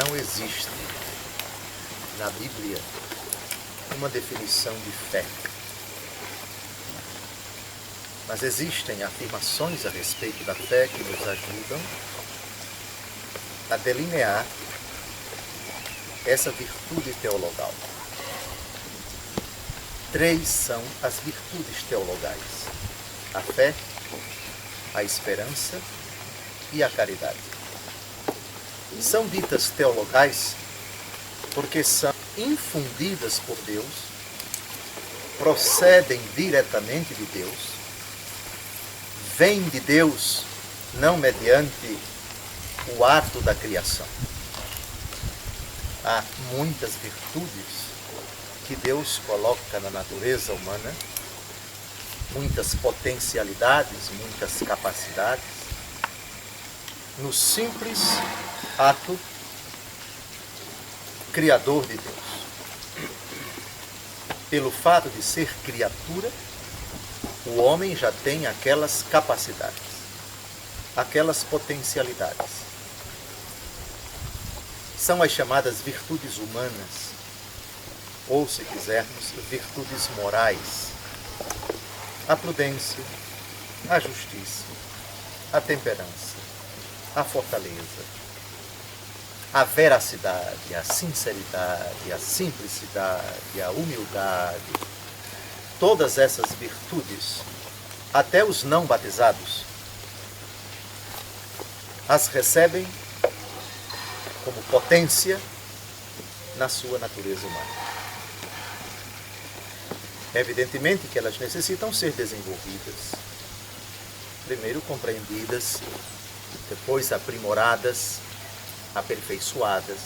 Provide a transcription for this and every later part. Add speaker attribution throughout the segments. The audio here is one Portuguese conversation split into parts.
Speaker 1: não existe na Bíblia uma definição de fé. Mas existem afirmações a respeito da fé que nos ajudam a delinear essa virtude teologal. 3 são as virtudes teologais: a fé, a esperança e a caridade. São ditas teologais porque são infundidas por Deus, procedem diretamente de Deus, vêm de Deus não mediante o ato da criação. Há muitas virtudes que Deus coloca na natureza humana, muitas potencialidades, muitas capacidades, no simples ato criador de Deus. Pelo fato de ser criatura, o homem já tem aquelas capacidades, aquelas potencialidades. São as chamadas virtudes humanas, ou, se quisermos, virtudes morais: a prudência, a justiça, a temperança, a fortaleza, a veracidade, a sinceridade, a simplicidade, a humildade. Todas essas virtudes, até os não batizados, as recebem como potência na sua natureza humana. Evidentemente que elas necessitam ser desenvolvidas, primeiro compreendidas, depois aprimoradas, aperfeiçoadas.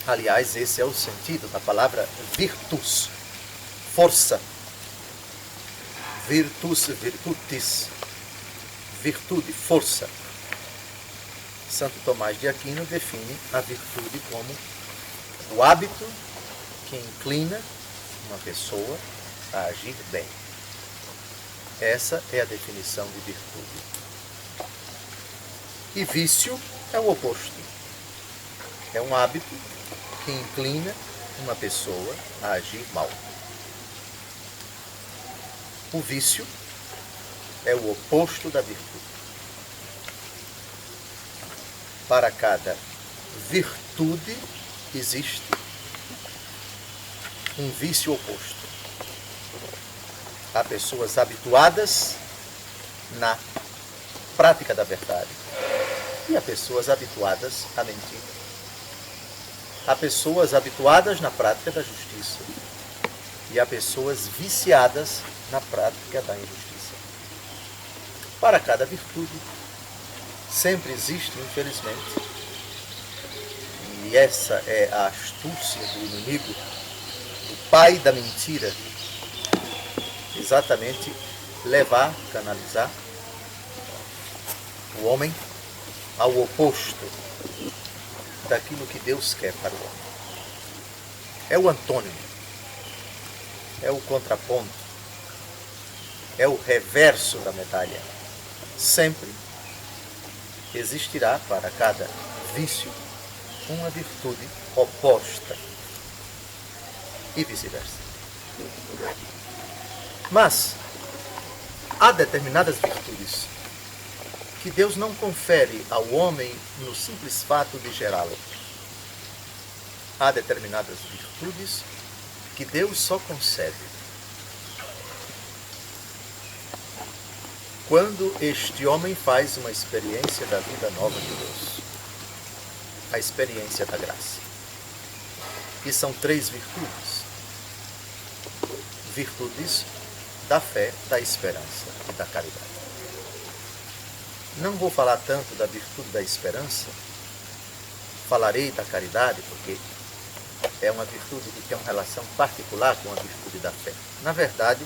Speaker 1: Aliás, esse é o sentido da palavra virtus, força. Virtus, virtutis, virtude, força. Santo Tomás de Aquino define a virtude como o hábito que inclina uma pessoa a agir bem. Essa é a definição de virtude. E vício é o oposto. É um hábito que inclina uma pessoa a agir mal. O vício é o oposto da virtude. Para cada virtude existe um vício oposto. Há pessoas habituadas na prática da verdade e há pessoas habituadas à mentira. Há pessoas habituadas na prática da justiça e há pessoas viciadas na prática da injustiça. Para cada virtude sempre existe, infelizmente, e essa é a astúcia do inimigo, o pai da mentira, exatamente levar, canalizar o homem ao oposto daquilo que Deus quer para o homem. É o antônimo, é o contraponto, é o reverso da medalha. Sempre existirá para cada vício uma virtude oposta e vice-versa. Mas há determinadas virtudes que Deus não confere ao homem no simples fato de gerá-lo. Há determinadas virtudes que Deus só concede quando este homem faz uma experiência da vida nova de Deus, a experiência da graça. E são 3 virtudes. Virtudes da fé, da esperança e da caridade. Não vou falar tanto da virtude da esperança, falarei da caridade, porque é uma virtude que tem uma relação particular com a virtude da fé. Na verdade,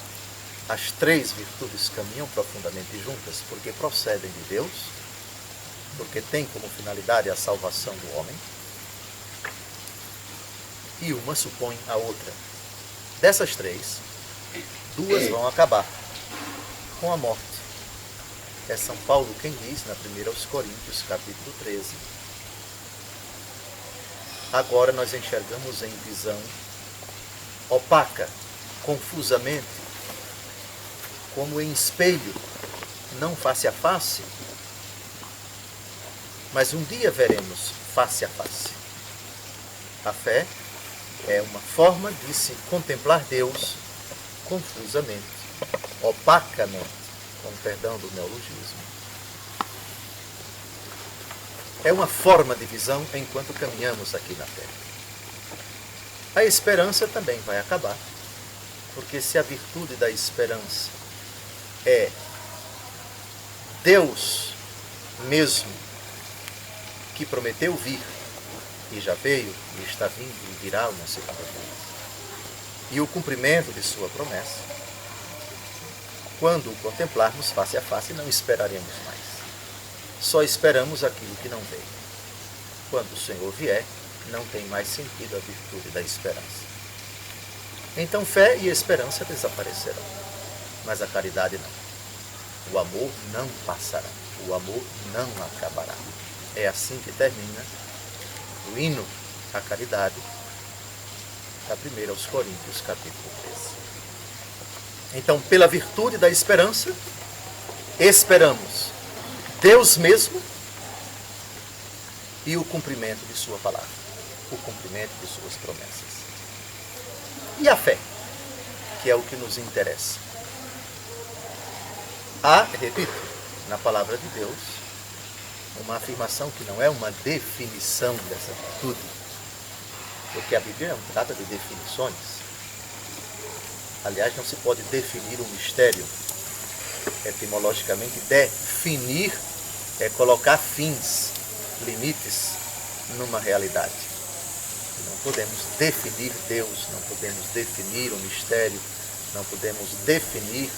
Speaker 1: as 3 virtudes caminham profundamente juntas, porque procedem de Deus, porque têm como finalidade a salvação do homem, e uma supõe a outra. Dessas 3, 2 vão acabar com a morte. É São Paulo quem diz, na 1 aos Coríntios, capítulo 13, agora nós enxergamos em visão opaca, confusamente, como em espelho, não face a face, mas um dia veremos face a face. A fé é uma forma de se contemplar Deus confusamente, opacamente, com perdão do neologismo. É uma forma de visão enquanto caminhamos aqui na Terra. A esperança também vai acabar, porque se a virtude da esperança é Deus mesmo, que prometeu vir, e já veio, e está vindo, e virá uma segunda vez, e o cumprimento de sua promessa, quando o contemplarmos face a face, não esperaremos mais. Só esperamos aquilo que não veio. Quando o Senhor vier, não tem mais sentido a virtude da esperança. Então fé e esperança desaparecerão, mas a caridade não. O amor não passará, o amor não acabará. É assim que termina o hino à caridade, da 1 aos Coríntios, capítulo 13. Então, pela virtude da esperança, esperamos Deus mesmo e o cumprimento de sua palavra, o cumprimento de suas promessas. E a fé, que é o que nos interessa. Há, repito, na palavra de Deus, uma afirmação que não é uma definição dessa virtude, porque a Bíblia não trata de definições. Aliás, não se pode definir um mistério. Etimologicamente, definir é colocar fins, limites numa realidade. Não podemos definir Deus, não podemos definir um mistério, não podemos definir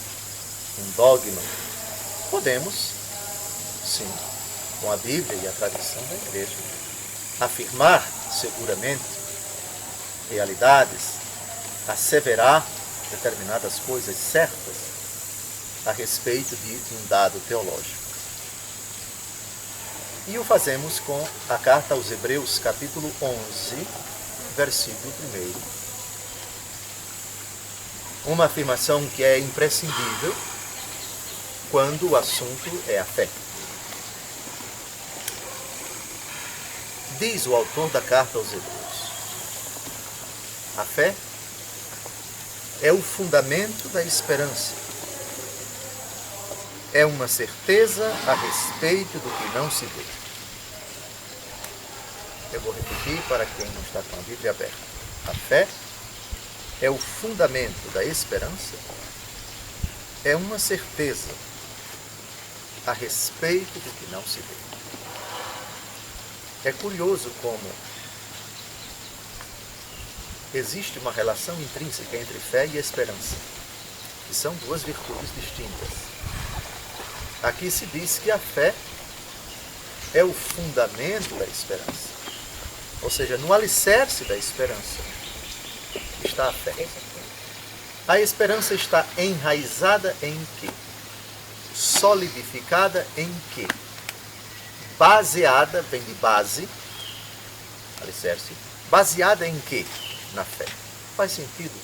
Speaker 1: um dogma. Podemos, sim, com a Bíblia e a tradição da Igreja, afirmar seguramente realidades, asseverar determinadas coisas certas a respeito de um dado teológico. E o fazemos com a carta aos Hebreus, capítulo 11, versículo 1. Uma afirmação que é imprescindível quando o assunto é a fé. Diz o autor da carta aos Hebreus: a fé é o fundamento da esperança. É uma certeza a respeito do que não se vê. Eu vou repetir para quem não está com a Bíblia aberta. A fé é o fundamento da esperança. É uma certeza a respeito do que não se vê. É curioso como existe uma relação intrínseca entre fé e esperança, que são duas virtudes distintas. Aqui se diz que a fé é o fundamento da esperança. Ou seja, no alicerce da esperança está a fé. A esperança está enraizada em quê? Solidificada em quê? Baseada, vem de base, alicerce, baseada em quê? Na fé. Faz sentido.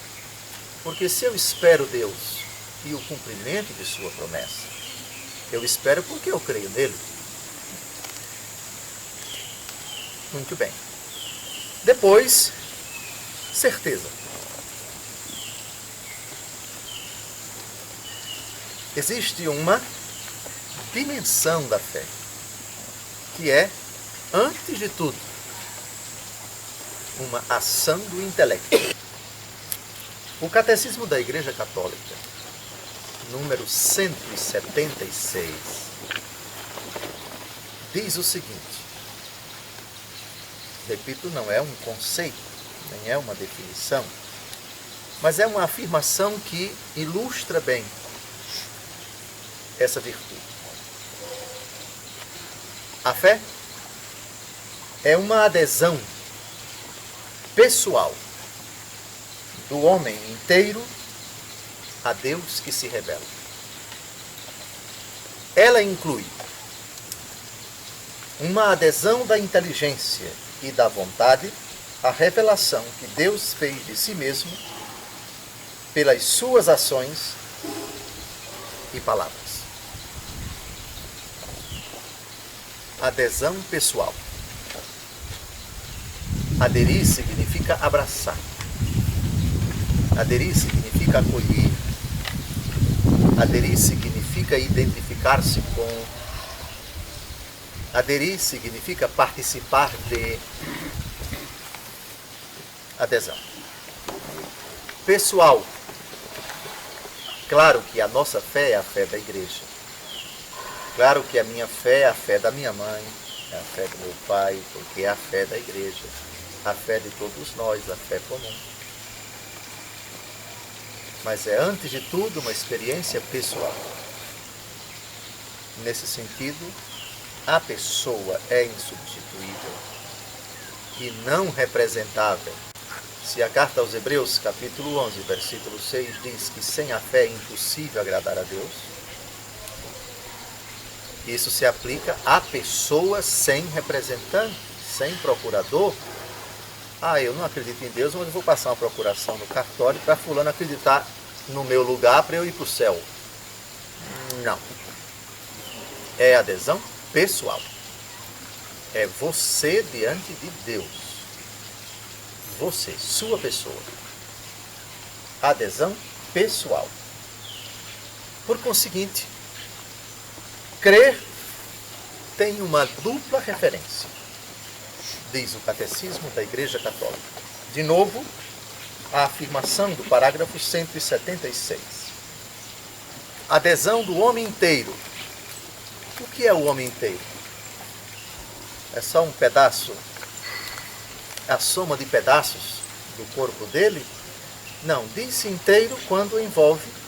Speaker 1: Porque se eu espero Deus e o cumprimento de sua promessa, eu espero porque eu creio nele. Muito bem. Depois, certeza. Existe uma dimensão da fé, que é, antes de tudo, uma ação do intelecto. O Catecismo da Igreja Católica, número 176, diz o seguinte, repito, não é um conceito, nem é uma definição, mas é uma afirmação que ilustra bem essa virtude. A fé é uma adesão pessoal do homem inteiro a Deus que se revela. Ela inclui uma adesão da inteligência e da vontade a revelação que Deus fez de si mesmo pelas suas ações e palavras. Adesão pessoal. Aderir significa abraçar. Aderir significa acolher. Aderir significa identificar-se com. Aderir significa participar de. Adesão. Pessoal. Claro que a nossa fé é a fé da igreja. Claro que a minha fé é a fé da minha mãe, é a fé do meu pai, porque é a fé da igreja, a fé de todos nós, a fé comum. Mas é, antes de tudo, uma experiência pessoal. Nesse sentido, a pessoa é insubstituível e não representável. Se a carta aos Hebreus, capítulo 11, versículo 6, diz que sem a fé é impossível agradar a Deus, isso se aplica a pessoa sem representante, sem procurador. Eu não acredito em Deus, mas eu vou passar uma procuração no cartório para fulano acreditar no meu lugar para eu ir para o céu. Não. É adesão pessoal. É você diante de Deus. Você, sua pessoa. Adesão pessoal. Por conseguinte, crer tem uma dupla referência, diz o Catecismo da Igreja Católica. De novo, a afirmação do parágrafo 176. Adesão do homem inteiro. O que é o homem inteiro? É só um pedaço? A soma de pedaços do corpo dele? Não, diz inteiro quando envolve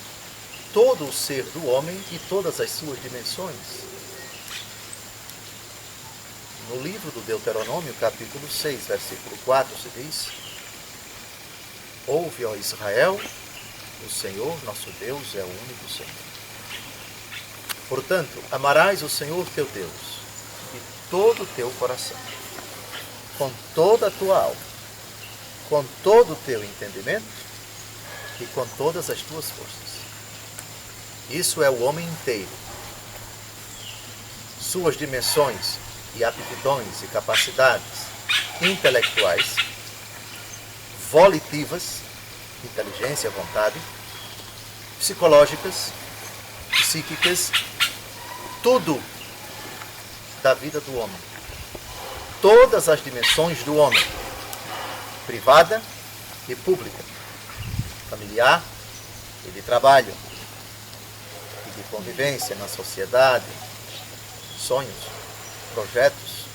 Speaker 1: todo o ser do homem e todas as suas dimensões. No livro do Deuteronômio, capítulo 6, versículo 4, se diz: Ouve, ó Israel, o Senhor nosso Deus é o único Senhor. Portanto, amarás o Senhor teu Deus de todo o teu coração, com toda a tua alma, com todo o teu entendimento e com todas as tuas forças. Isso é o homem inteiro. Suas dimensões e aptidões e capacidades intelectuais, volitivas, inteligência, vontade, psicológicas, psíquicas, tudo da vida do homem. Todas as dimensões do homem, privada e pública, familiar e de trabalho, de convivência na sociedade, sonhos, projetos,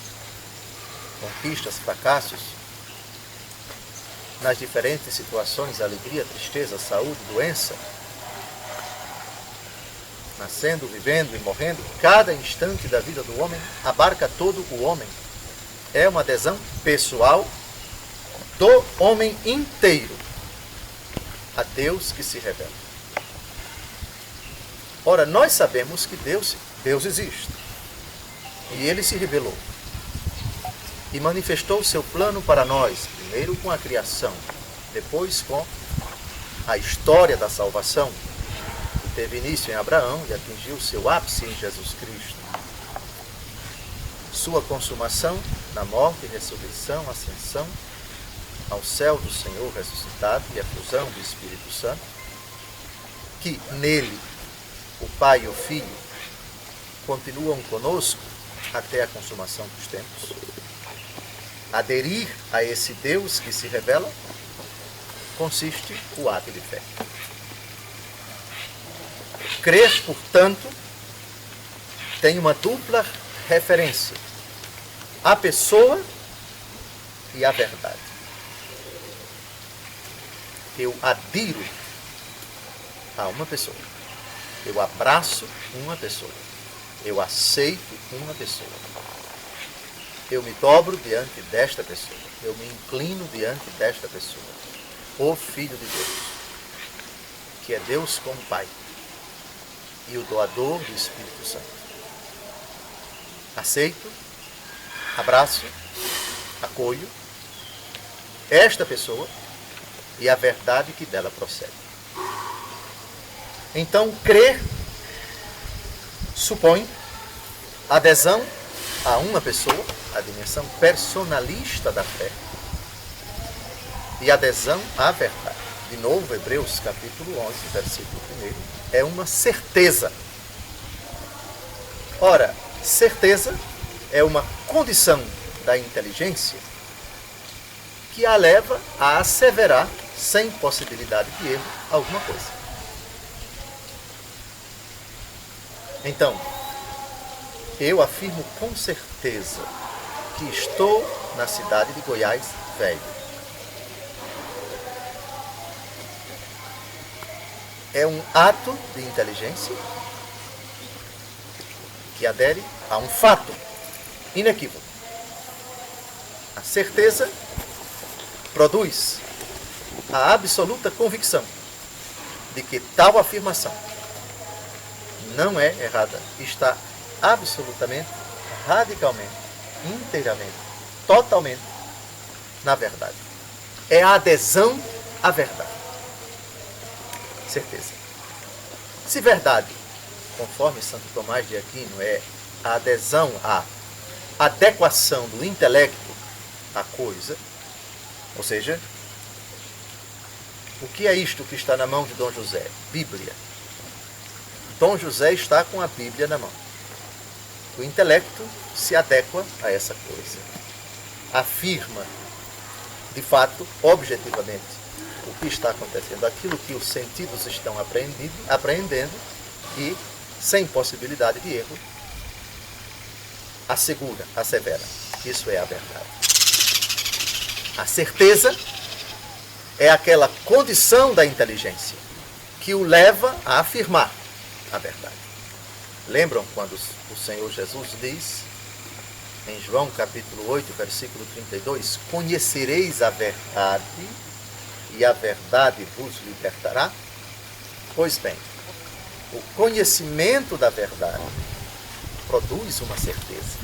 Speaker 1: conquistas, fracassos, nas diferentes situações, alegria, tristeza, saúde, doença, nascendo, vivendo e morrendo, cada instante da vida do homem abarca todo o homem. É uma adesão pessoal do homem inteiro a Deus que se revela. Ora, nós sabemos que Deus existe. E Ele se revelou. E manifestou o seu plano para nós, primeiro com a criação, depois com a história da salvação, que teve início em Abraão e atingiu seu ápice em Jesus Cristo. Sua consumação na morte, ressurreição, ascensão ao céu do Senhor ressuscitado e a fusão do Espírito Santo, que nele o Pai e o Filho continuam conosco até a consumação dos tempos. Aderir a esse Deus que se revela consiste o ato de fé. Crer, portanto, tem uma dupla referência: a pessoa e a verdade. Eu adiro a uma pessoa. Eu abraço uma pessoa. Eu aceito uma pessoa. Eu me dobro diante desta pessoa. Eu me inclino diante desta pessoa. O Filho de Deus, que é Deus como Pai e o doador do Espírito Santo. Aceito, abraço, acolho esta pessoa e a verdade que dela procede. Então, crer supõe adesão a uma pessoa, a dimensão personalista da fé, e adesão à verdade. De novo, Hebreus capítulo 11, versículo 1, é uma certeza. Ora, certeza é uma condição da inteligência que a leva a asseverar, sem possibilidade de erro, alguma coisa. Então, eu afirmo com certeza que estou na cidade de Goiás Velho. É um ato de inteligência que adere a um fato inequívoco. A certeza produz a absoluta convicção de que tal afirmação não é errada, está absolutamente, radicalmente, inteiramente, totalmente na verdade. É a adesão à verdade. Certeza. Se verdade, conforme Santo Tomás de Aquino, é a adesão à adequação do intelecto à coisa, ou seja, o que é isto que está na mão de Dom José? Bíblia. Dom José está com a Bíblia na mão. O intelecto se adequa a essa coisa. Afirma, de fato, objetivamente, o que está acontecendo, aquilo que os sentidos estão apreendendo e, sem possibilidade de erro, assegura, assevera. Isso é a verdade. A certeza é aquela condição da inteligência que o leva a afirmar a verdade. Lembram quando o Senhor Jesus diz, em João capítulo 8, versículo 32, conhecereis a verdade e a verdade vos libertará? Pois bem, o conhecimento da verdade produz uma certeza.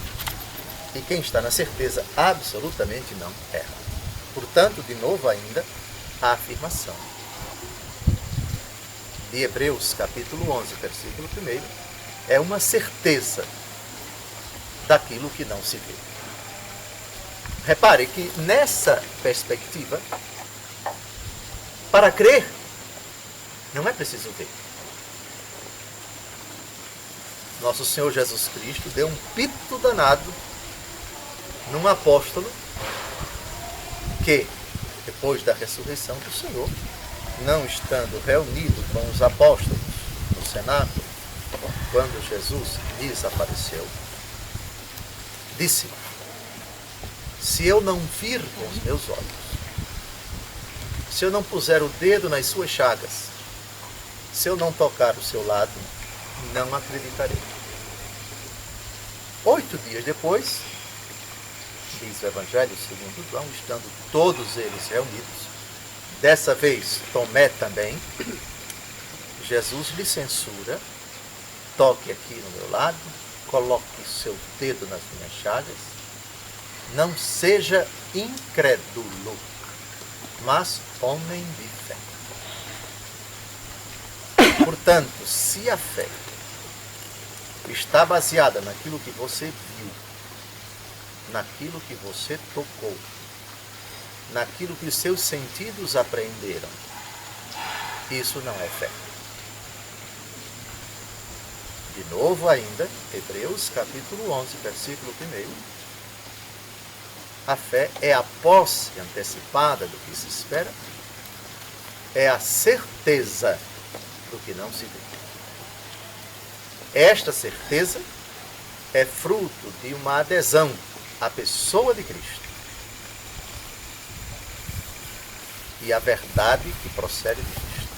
Speaker 1: E quem está na certeza absolutamente não erra. Portanto, de novo ainda, a afirmação de Hebreus capítulo 11, versículo 1, é uma certeza daquilo que não se vê. Repare que nessa perspectiva, para crer, não é preciso ver. Nosso Senhor Jesus Cristo deu um pito danado num apóstolo que, depois da ressurreição do Senhor, não estando reunido com os apóstolos no cenáculo, quando Jesus lhes apareceu, disse: se eu não vir com os meus olhos, se eu não puser o dedo nas suas chagas, se eu não tocar o seu lado, não acreditarei. 8 dias depois, diz o Evangelho segundo João, estando todos eles reunidos, dessa vez Tomé também, Jesus lhe censura: toque aqui no meu lado, coloque o seu dedo nas minhas chagas, não seja incrédulo, mas homem de fé. Portanto, se a fé está baseada naquilo que você viu, naquilo que você tocou, naquilo que os seus sentidos apreenderam, isso não é fé. De novo ainda, Hebreus capítulo 11, versículo 1. A fé é a posse antecipada do que se espera, é a certeza do que não se vê. Esta certeza é fruto de uma adesão à pessoa de Cristo e à verdade que procede de Cristo,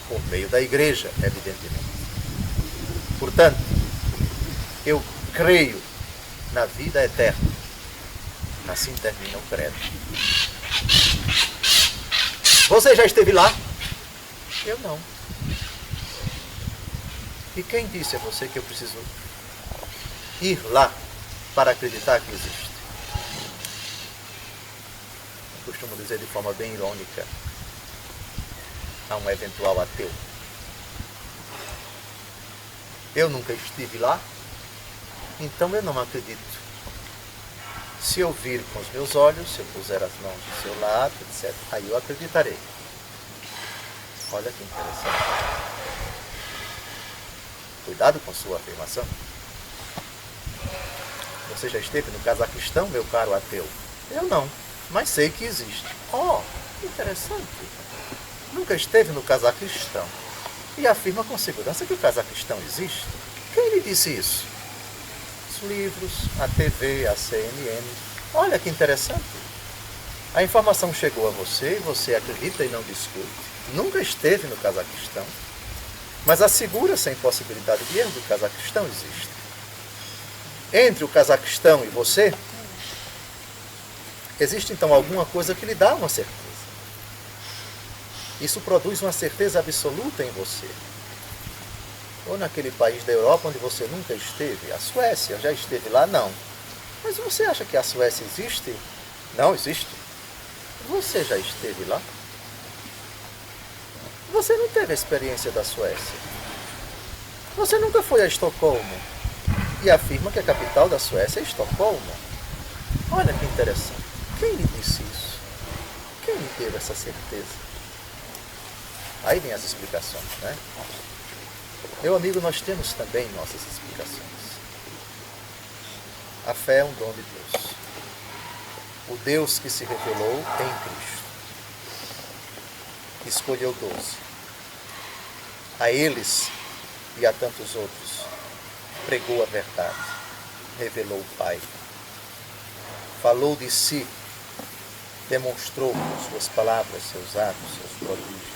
Speaker 1: por meio da igreja, evidentemente. Portanto, eu creio na vida eterna. Assim termina o credo. Você já esteve lá? Eu não. E quem disse a você que eu preciso ir lá para acreditar que existe? costumo dizer de forma bem irônica a um eventual ateu: eu nunca estive lá, então eu não acredito. Se eu vir com os meus olhos, se eu puser as mãos do seu lado, etc., aí eu acreditarei. Olha que interessante. Cuidado com sua afirmação. Você já esteve no Cazaquistão, meu caro ateu? Eu não, mas sei que existe. Oh, que interessante. Nunca esteve no Cazaquistão e afirma com segurança que o Cazaquistão existe? Quem lhe disse isso? Os livros, a TV, a CNN. Olha que interessante. A informação chegou a você e você acredita e não discute. Nunca esteve no Cazaquistão, mas assegura sem possibilidade de erro que o Cazaquistão existe. Entre o Cazaquistão e você, existe então alguma coisa que lhe dá uma certeza. Isso produz uma certeza absoluta em você. Ou naquele país da Europa onde você nunca esteve, a Suécia, já esteve lá? Não. Mas você acha que a Suécia existe? Não existe. Você já esteve lá? Você não teve a experiência da Suécia. Você nunca foi a Estocolmo e afirma que a capital da Suécia é Estocolmo. Olha que interessante. Quem lhe disse isso? Quem lhe teve essa certeza? Aí vem as explicações, né? Meu amigo, nós temos também nossas explicações. A fé é um dom de Deus. O Deus que se revelou em Cristo. Escolheu 12. A eles e a tantos outros pregou a verdade, revelou o Pai, falou de si, demonstrou com suas palavras, seus atos, seus prodígios.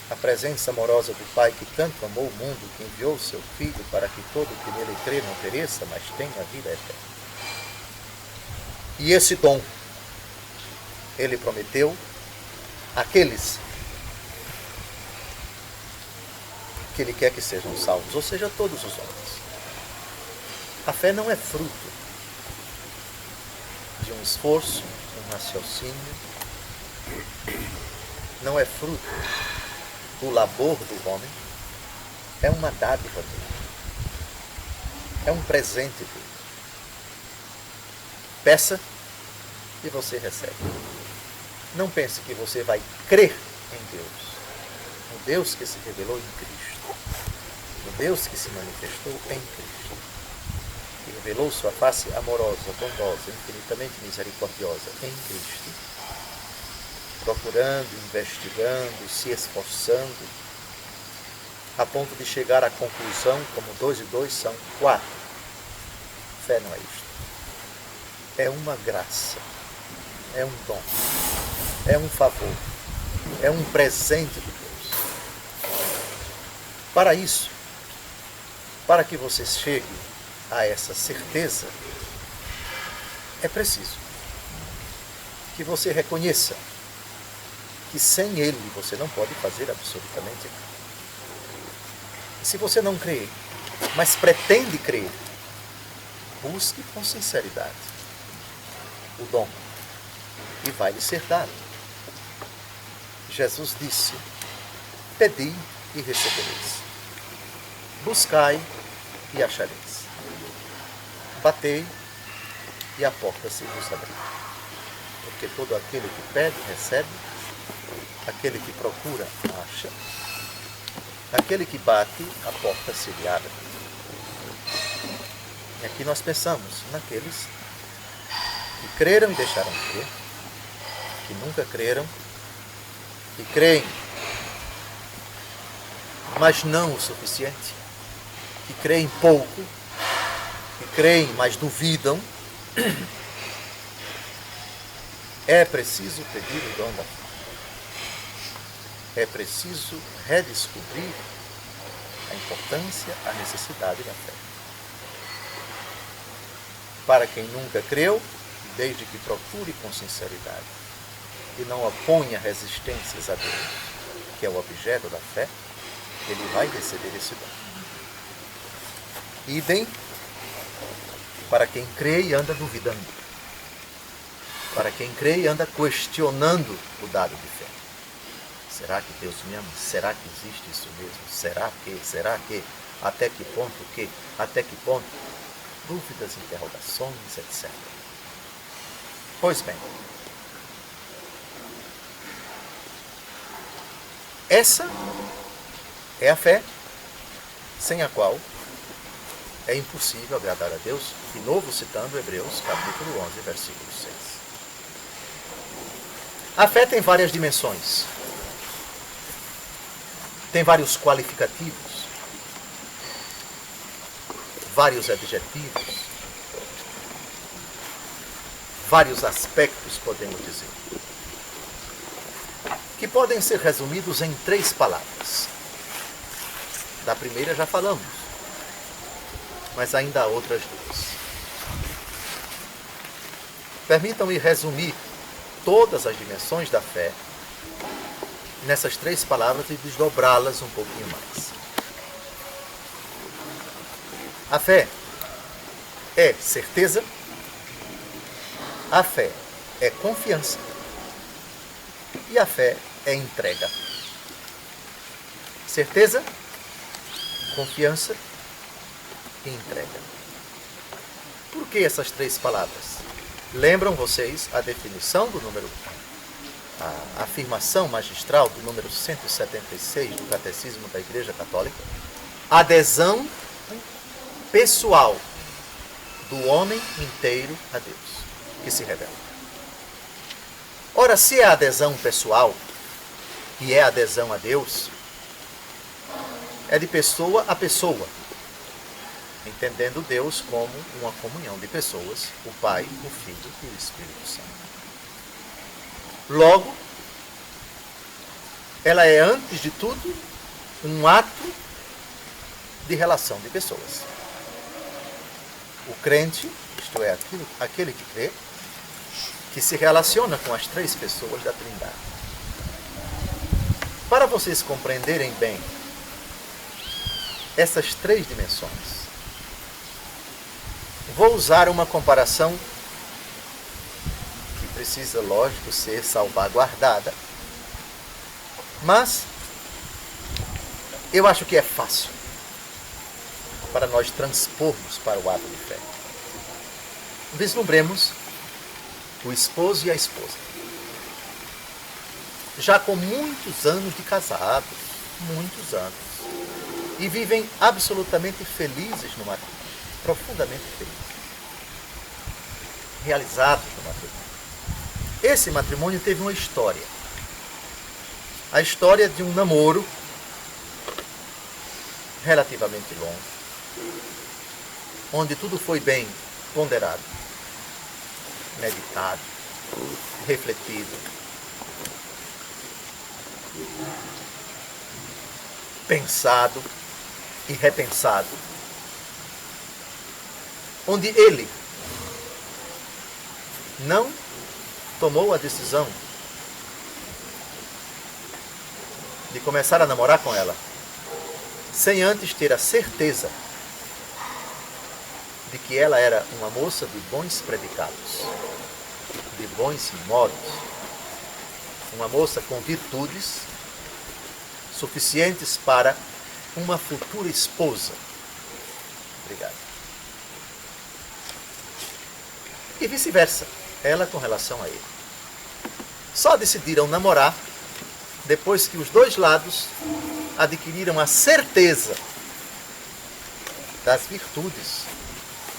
Speaker 1: A presença amorosa do Pai que tanto amou o mundo, que enviou o seu Filho para que todo que nele crê não pereça, mas tenha a vida eterna. E esse dom, ele prometeu àqueles que ele quer que sejam salvos, ou seja, todos os homens. A fé não é fruto de um esforço, um raciocínio, não é fruto do labor do homem, é uma dádiva dele, é um presente dele. Peça e você recebe. Não pense que você vai crer em Deus, no Deus que se revelou em Cristo, no Deus que se manifestou em Cristo, que revelou sua face amorosa, bondosa, infinitamente misericordiosa em Cristo, procurando, investigando, se esforçando, a ponto de chegar à conclusão, como 2 e 2 são 4. Fé não é isto. É uma graça, é um dom, é um favor, é um presente de Deus. Para isso, para que você chegue a essa certeza, é preciso que você reconheça que sem Ele você não pode fazer absolutamente nada. E se você não crê, mas pretende crer, busque com sinceridade o dom e vai lhe ser dado. Jesus disse: pedi e recebereis, buscai e achareis, batei e a porta se vos abrirá. Porque todo aquele que pede, recebe, aquele que procura, acha, aquele que bate, a porta se lhe abre. E aqui nós pensamos naqueles que creram e deixaram de crer, que nunca creram, que creem, mas não o suficiente, que creem pouco, que creem, mas duvidam. É preciso pedir o dom da fé. É preciso redescobrir a importância, a necessidade da fé. Para quem nunca creu, desde que procure com sinceridade e não oponha resistências a Deus, que é o objeto da fé, ele vai receber esse dom. Idem para quem crê e anda duvidando. para quem crê e anda questionando o dado de fé. Será que Deus me ama? Será que existe isso mesmo? Será que? Até que ponto que? Até que ponto? Dúvidas, interrogações, etc. Pois bem, essa é a fé sem a qual é impossível agradar a Deus, de novo citando Hebreus capítulo 11, versículo 6. A fé tem várias dimensões, tem vários qualificativos, vários adjetivos, vários aspectos, podemos dizer, que podem ser resumidos em 3 palavras. Da primeira já falamos, mas ainda há outras 2. Permitam-me resumir todas as dimensões da fé nessas 3 palavras e desdobrá-las um pouquinho mais. A fé é certeza, a fé é confiança e a fé é entrega. Certeza, confiança e entrega. Por que essas 3 palavras? Lembram vocês a definição do número, a afirmação magistral do número 176 do Catecismo da Igreja Católica? Adesão pessoal do homem inteiro a Deus, que se revela. Ora, se é adesão pessoal, e é adesão a Deus, é de pessoa a pessoa, entendendo Deus como uma comunhão de pessoas, o Pai, o Filho e o Espírito Santo. Logo, ela é, antes de tudo, um ato de relação de pessoas. O crente, isto é, aquele que crê, que se relaciona com as 3 pessoas da Trindade. Para vocês compreenderem bem essas 3 dimensões, vou usar uma comparação que precisa, lógico, ser salvaguardada, mas eu acho que é fácil para nós transpormos para o ato de fé. Vislumbremos o esposo e a esposa, já com muitos anos de casados, muitos anos, e vivem absolutamente felizes no matrimônio, profundamente felizes, realizados no matrimônio. Esse matrimônio teve uma história, a história de um namoro relativamente longo, onde tudo foi bem ponderado, meditado, refletido, pensado e repensado, onde ele não tomou a decisão de começar a namorar com ela sem antes ter a certeza de que ela era uma moça de bons predicados, de bons modos, uma moça com virtudes suficientes para uma futura esposa. Obrigado. E vice-versa, ela com relação a ele. Só decidiram namorar depois que os 2 lados adquiriram a certeza das virtudes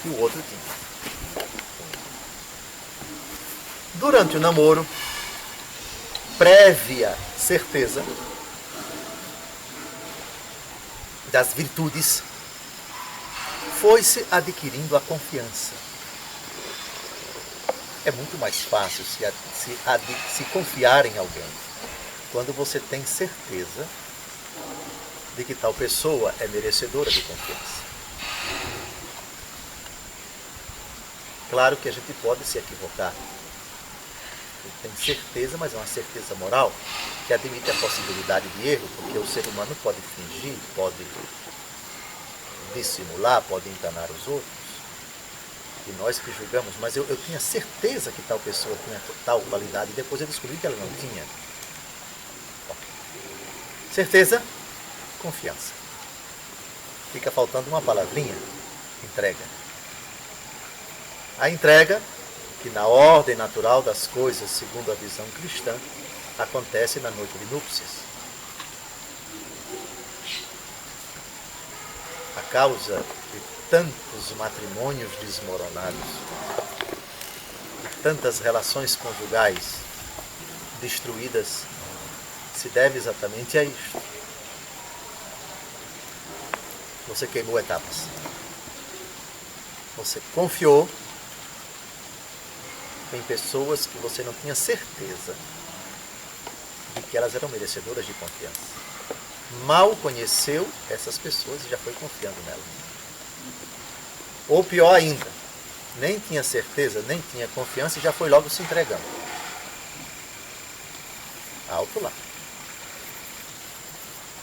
Speaker 1: que o outro tinha. Durante o namoro, prévia certeza das virtudes, foi-se adquirindo a confiança. É muito mais fácil se confiar em alguém quando você tem certeza de que tal pessoa é merecedora de confiança. Claro que a gente pode se equivocar. Tem certeza, mas é uma certeza moral que admite a possibilidade de erro, porque o ser humano pode fingir, pode dissimular, pode enganar os outros. E nós que julgamos, mas eu tinha certeza que tal pessoa tinha tal qualidade, e depois eu descobri que ela não tinha. Bom, certeza, confiança. Fica faltando uma palavrinha, entrega. A entrega, que na ordem natural das coisas, segundo a visão cristã, acontece na noite de núpcias. A causa de tantos matrimônios desmoronados, de tantas relações conjugais destruídas, se deve exatamente a isto. Você queimou etapas. Você confiou em pessoas que você não tinha certeza de que elas eram merecedoras de confiança. Mal conheceu essas pessoas e já foi confiando nelas. Ou pior ainda, nem tinha certeza, nem tinha confiança e já foi logo se entregando. Alto lá.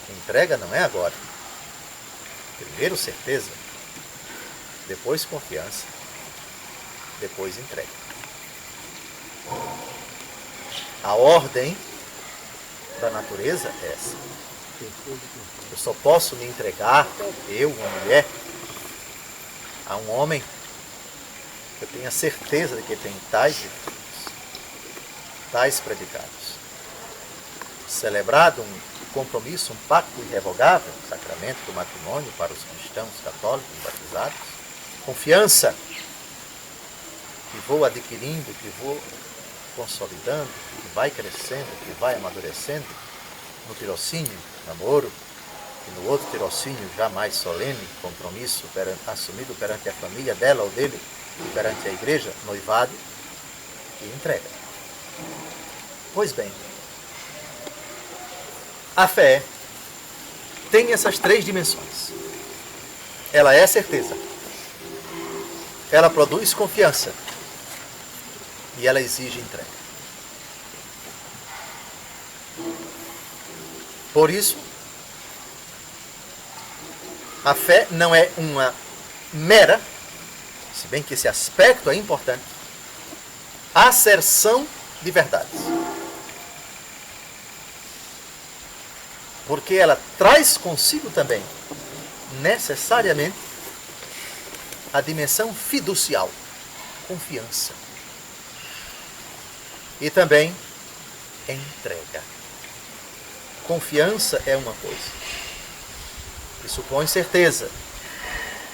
Speaker 1: Entrega não é agora. Primeiro certeza, depois confiança, depois entrega. A ordem da natureza é essa. Eu só posso me entregar, eu, uma mulher, a um homem que eu tenha certeza de que tem tais virtudes, tais predicados. Celebrado um compromisso, um pacto irrevogável, sacramento do matrimônio para os cristãos católicos batizados, confiança que vou adquirindo, que vou consolidando, que vai crescendo, que vai amadurecendo no tirocínio, namoro, e no outro tirocínio já mais solene, compromisso assumido perante a família dela ou dele e perante a igreja, noivado e entrega. Pois bem, a fé tem essas três dimensões. Ela é certeza, ela produz confiança e ela exige entrega. Por isso, a fé não é uma mera, se bem que esse aspecto é importante, asserção de verdades. Porque ela traz consigo também, necessariamente, a dimensão fiducial, confiança. E também entrega. Confiança é uma coisa que supõe certeza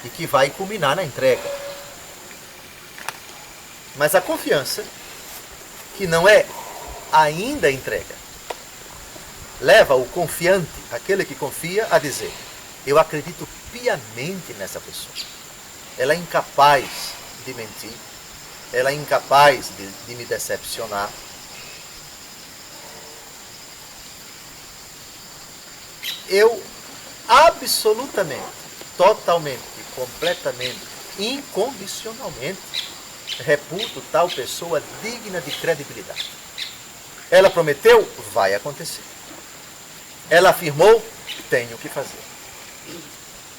Speaker 1: e que vai culminar na entrega. Mas a confiança, que não é ainda entrega, leva o confiante, aquele que confia, a dizer: eu acredito piamente nessa pessoa. Ela é incapaz de mentir, ela é incapaz de me decepcionar. Eu absolutamente, totalmente, completamente, incondicionalmente reputo tal pessoa digna de credibilidade. Ela prometeu, vai acontecer. Ela afirmou, tenho que fazer.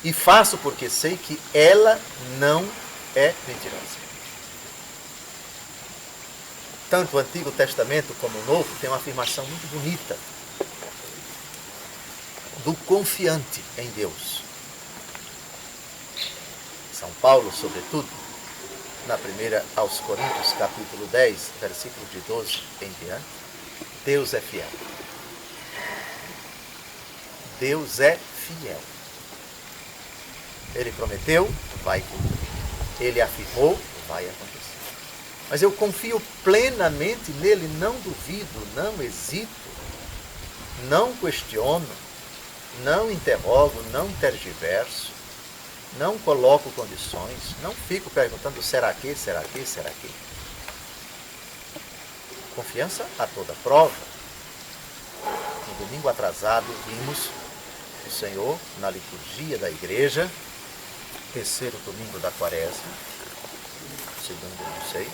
Speaker 1: E faço porque sei que ela não é mentirosa. Tanto o Antigo Testamento como o Novo tem uma afirmação muito bonita do confiante em Deus. São Paulo, sobretudo, na primeira aos Coríntios, capítulo 10, versículo de 12 em diante, Deus é fiel. Deus é fiel. Ele prometeu, vai cumprir. Ele afirmou, vai acontecer. Mas eu confio plenamente nele, não duvido, não hesito, não questiono, não interrogo, não tergiverso, não coloco condições, não fico perguntando será que, será que, será que. Confiança a toda prova. No domingo atrasado vimos o Senhor na liturgia da igreja, terceiro domingo da quaresma, segundo eu não sei,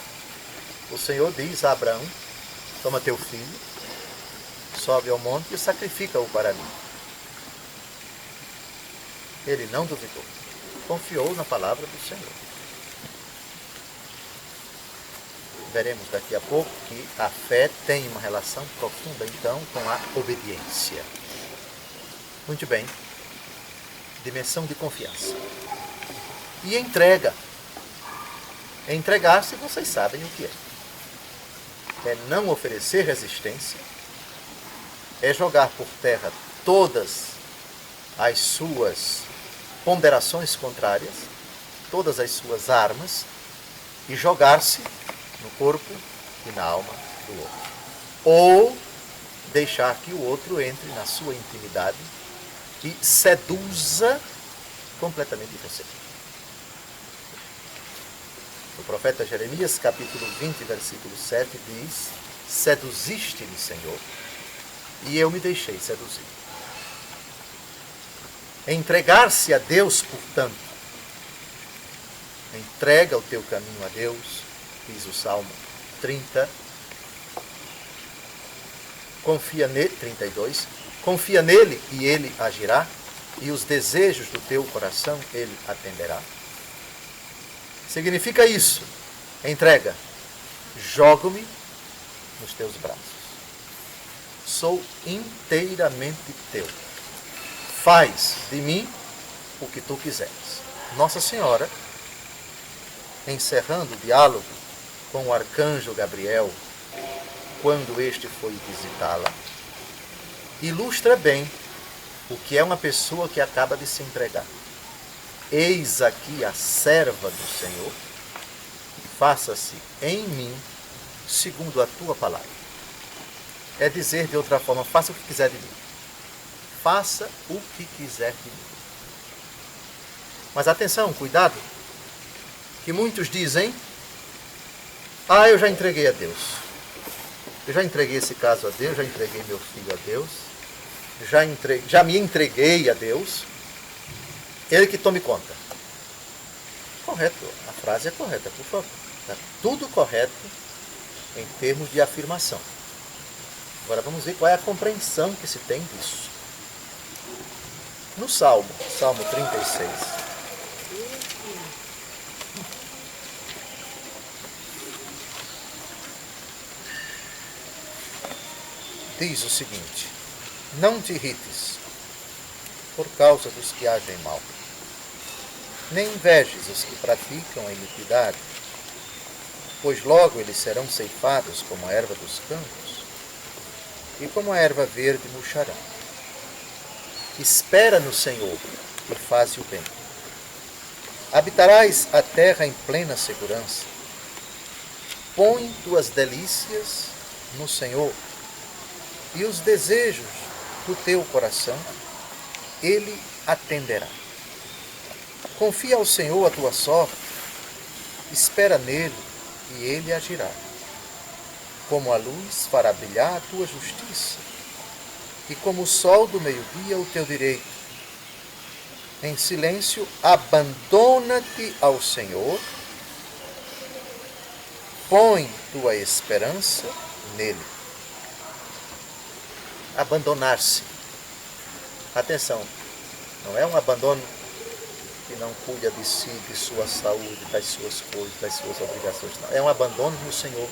Speaker 1: o Senhor diz a Abraão: toma teu filho, sobe ao monte e sacrifica-o para mim. Ele não duvidou, confiou na palavra do Senhor. veremos daqui a pouco que a fé tem uma relação profunda, então, com a obediência. Muito bem. Dimensão de confiança. E entrega. Entregar-se, vocês sabem o que é. É não oferecer resistência, é jogar por terra todas as suas ponderações contrárias, todas as suas armas, e jogar-se no corpo e na alma do outro. Ou deixar que o outro entre na sua intimidade e seduza completamente você. O profeta Jeremias, capítulo 20, versículo 7, diz: seduziste-me, Senhor, e eu me deixei seduzir. Entregar-se a Deus, portanto, entrega o teu caminho a Deus, diz o Salmo 30, confia nele, 32, confia nele e ele agirá, e os desejos do teu coração ele atenderá. Significa isso, entrega, jogo-me nos teus braços. Sou inteiramente teu. Faz de mim o que tu quiseres. Nossa Senhora, encerrando o diálogo com o arcanjo Gabriel, quando este foi visitá-la, ilustra bem o que é uma pessoa que acaba de se entregar. Eis aqui a serva do Senhor, faça-se em mim segundo a tua palavra. É dizer de outra forma, faça o que quiser de mim. Faça o que quiser de mim. Mas atenção, cuidado, que muitos dizem: eu já entreguei a Deus. Eu já entreguei esse caso a Deus, já entreguei meu filho a Deus, já me entreguei a Deus, Ele que tome conta. Correto, a frase é correta, por favor. Está tudo correto em termos de afirmação. Agora vamos ver qual é a compreensão que se tem disso. No Salmo 36, diz o seguinte: não te irrites por causa dos que agem mal, nem invejes os que praticam a iniquidade, pois logo eles serão ceifados como a erva dos campos, e como a erva verde murcharão. Espera no Senhor e faze o bem. Habitarás a terra em plena segurança. Põe tuas delícias no Senhor, e os desejos do teu coração Ele atenderá. Confia ao Senhor a tua sorte, espera nele e Ele agirá. Como a luz fará brilhar a tua justiça, e como o sol do meio-dia o teu direito. Em silêncio, abandona-te ao Senhor, põe tua esperança nele. Abandonar-se. Atenção, não é um abandono que não cuida de si, de sua saúde, das suas coisas, das suas obrigações. Não. É um abandono no Senhor.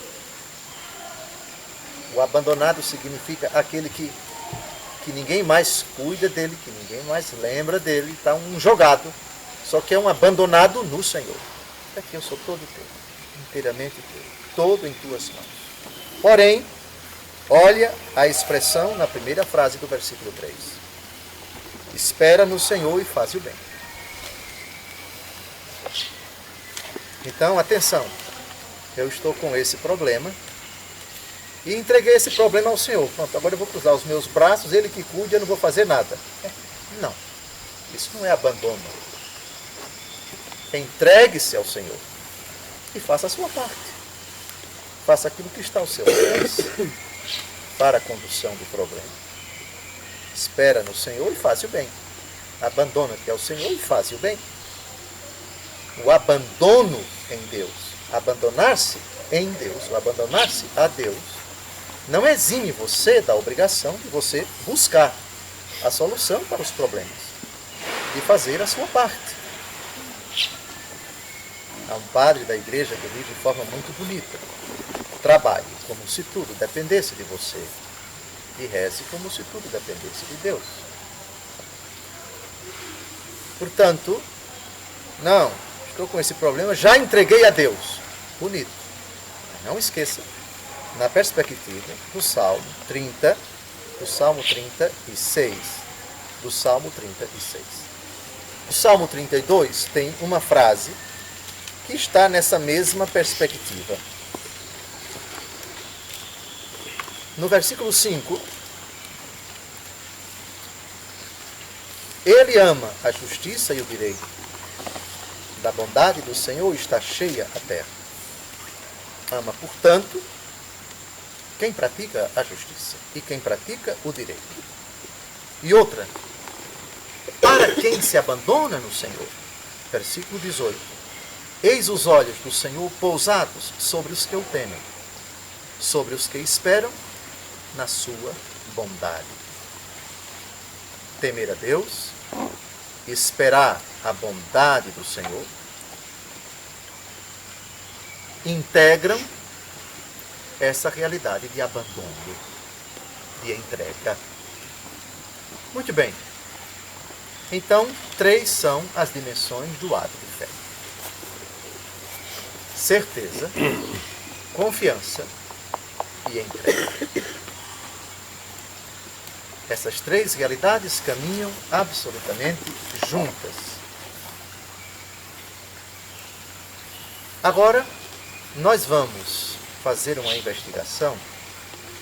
Speaker 1: O abandonado significa aquele que ninguém mais cuida dele, que ninguém mais lembra dele, está um jogado. Só que é um abandonado no Senhor. Aqui eu sou todo teu, inteiramente teu, todo em tuas mãos. Porém, olha a expressão na primeira frase do versículo 3. Espera no Senhor e faz o bem. Então, atenção, eu estou com esse problema e entreguei esse problema ao Senhor. Pronto, agora eu vou cruzar os meus braços, Ele que cuide, eu não vou fazer nada. Não, isso não é abandono. Entregue-se ao Senhor e faça a sua parte. Faça aquilo que está ao seu alcance para a condução do problema. Espera no Senhor e faz o bem. Abandona-te ao Senhor e faz o bem. O abandono em Deus, abandonar-se em Deus, o abandonar-se a Deus, não exime você da obrigação de você buscar a solução para os problemas, de fazer a sua parte. Há um padre da igreja que diz de forma muito bonita: trabalhe como se tudo dependesse de você e reze como se tudo dependesse de Deus. Portanto, não, estou com esse problema, já entreguei a Deus. Bonito. Não esqueça, na perspectiva do Salmo 30, do Salmo 36, do Salmo 36. O Salmo 32 tem uma frase que está nessa mesma perspectiva. No versículo 5, ele ama a justiça e o direito. Da bondade do Senhor está cheia a terra. Ama, portanto, quem pratica a justiça e quem pratica o direito. E outra, para quem se abandona no Senhor. Versículo 18. Eis os olhos do Senhor pousados sobre os que o temem, sobre os que esperam na sua bondade. Temer a Deus, esperar a bondade do Senhor, integram essa realidade de abandono, de entrega. Muito bem. Então, 3 são as dimensões do ato de fé: certeza, confiança e entrega. Essas 3 realidades caminham absolutamente juntas. Agora, nós vamos fazer uma investigação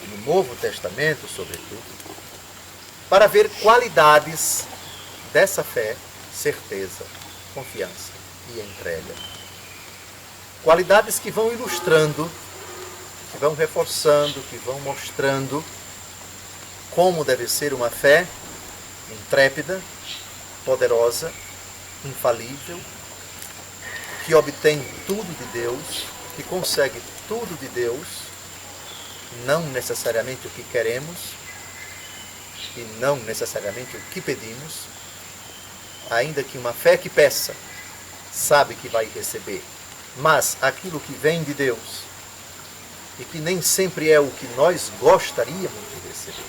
Speaker 1: no Novo Testamento, sobretudo, para ver qualidades dessa fé, certeza, confiança e entrega. Qualidades que vão ilustrando, que vão reforçando, que vão mostrando como deve ser uma fé intrépida, poderosa, infalível, que obtém tudo de Deus, que consegue tudo de Deus, não necessariamente o que queremos e não necessariamente o que pedimos, ainda que uma fé que peça, sabe que vai receber, mas aquilo que vem de Deus e que nem sempre é o que nós gostaríamos de receber,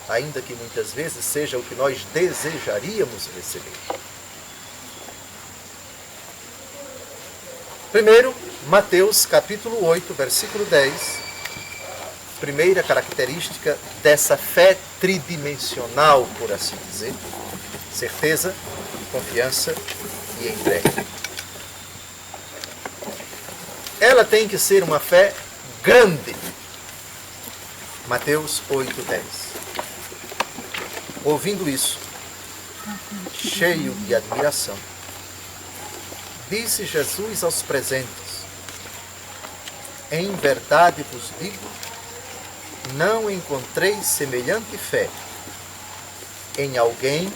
Speaker 1: ainda que muitas vezes seja o que nós desejaríamos receber. Primeiro, Mateus capítulo 8, versículo 10, primeira característica dessa fé tridimensional, por assim dizer: certeza, confiança e entrega. Ela tem que ser uma fé grande. Mateus 8, 10. Ouvindo isso, cheio de admiração, disse Jesus aos presentes: em verdade vos digo, não encontrei semelhante fé em alguém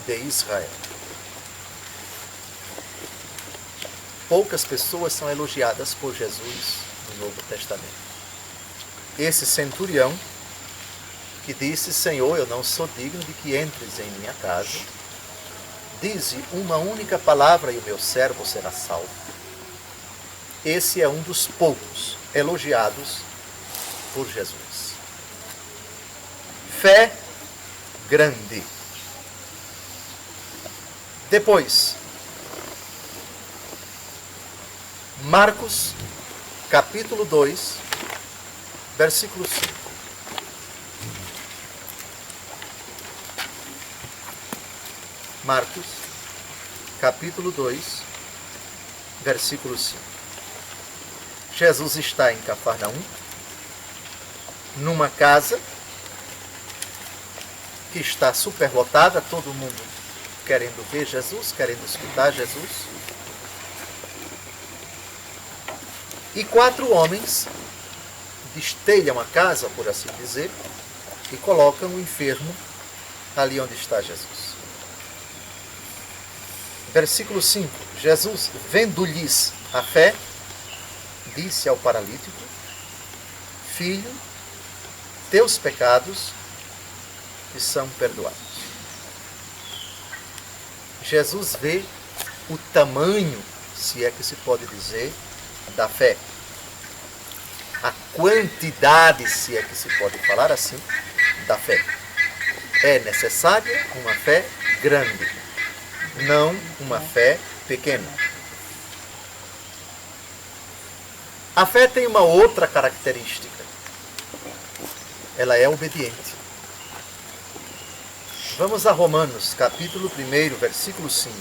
Speaker 1: de Israel. Poucas pessoas são elogiadas por Jesus no Novo Testamento. Esse centurião que disse: Senhor, eu não sou digno de que entres em minha casa, dize uma única palavra e o meu servo será salvo. Esse é um dos poucos elogiados por Jesus. Fé grande. Depois, Marcos, capítulo 2, versículo 5. Marcos, capítulo 2, versículo 5. Jesus está em Cafarnaum, numa casa que está superlotada, todo mundo querendo ver Jesus, querendo escutar Jesus. E 4 homens destelham a casa, por assim dizer, e colocam o enfermo ali onde está Jesus. Versículo 5. Jesus, vendo-lhes a fé, disse ao paralítico: Filho, teus pecados te são perdoados. Jesus vê o tamanho, se é que se pode dizer, da fé. A quantidade, se é que se pode falar assim, da fé. É necessária uma fé grande, não uma fé pequena. A fé tem uma outra característica. Ela é obediente. Vamos a Romanos, capítulo 1, versículo 5.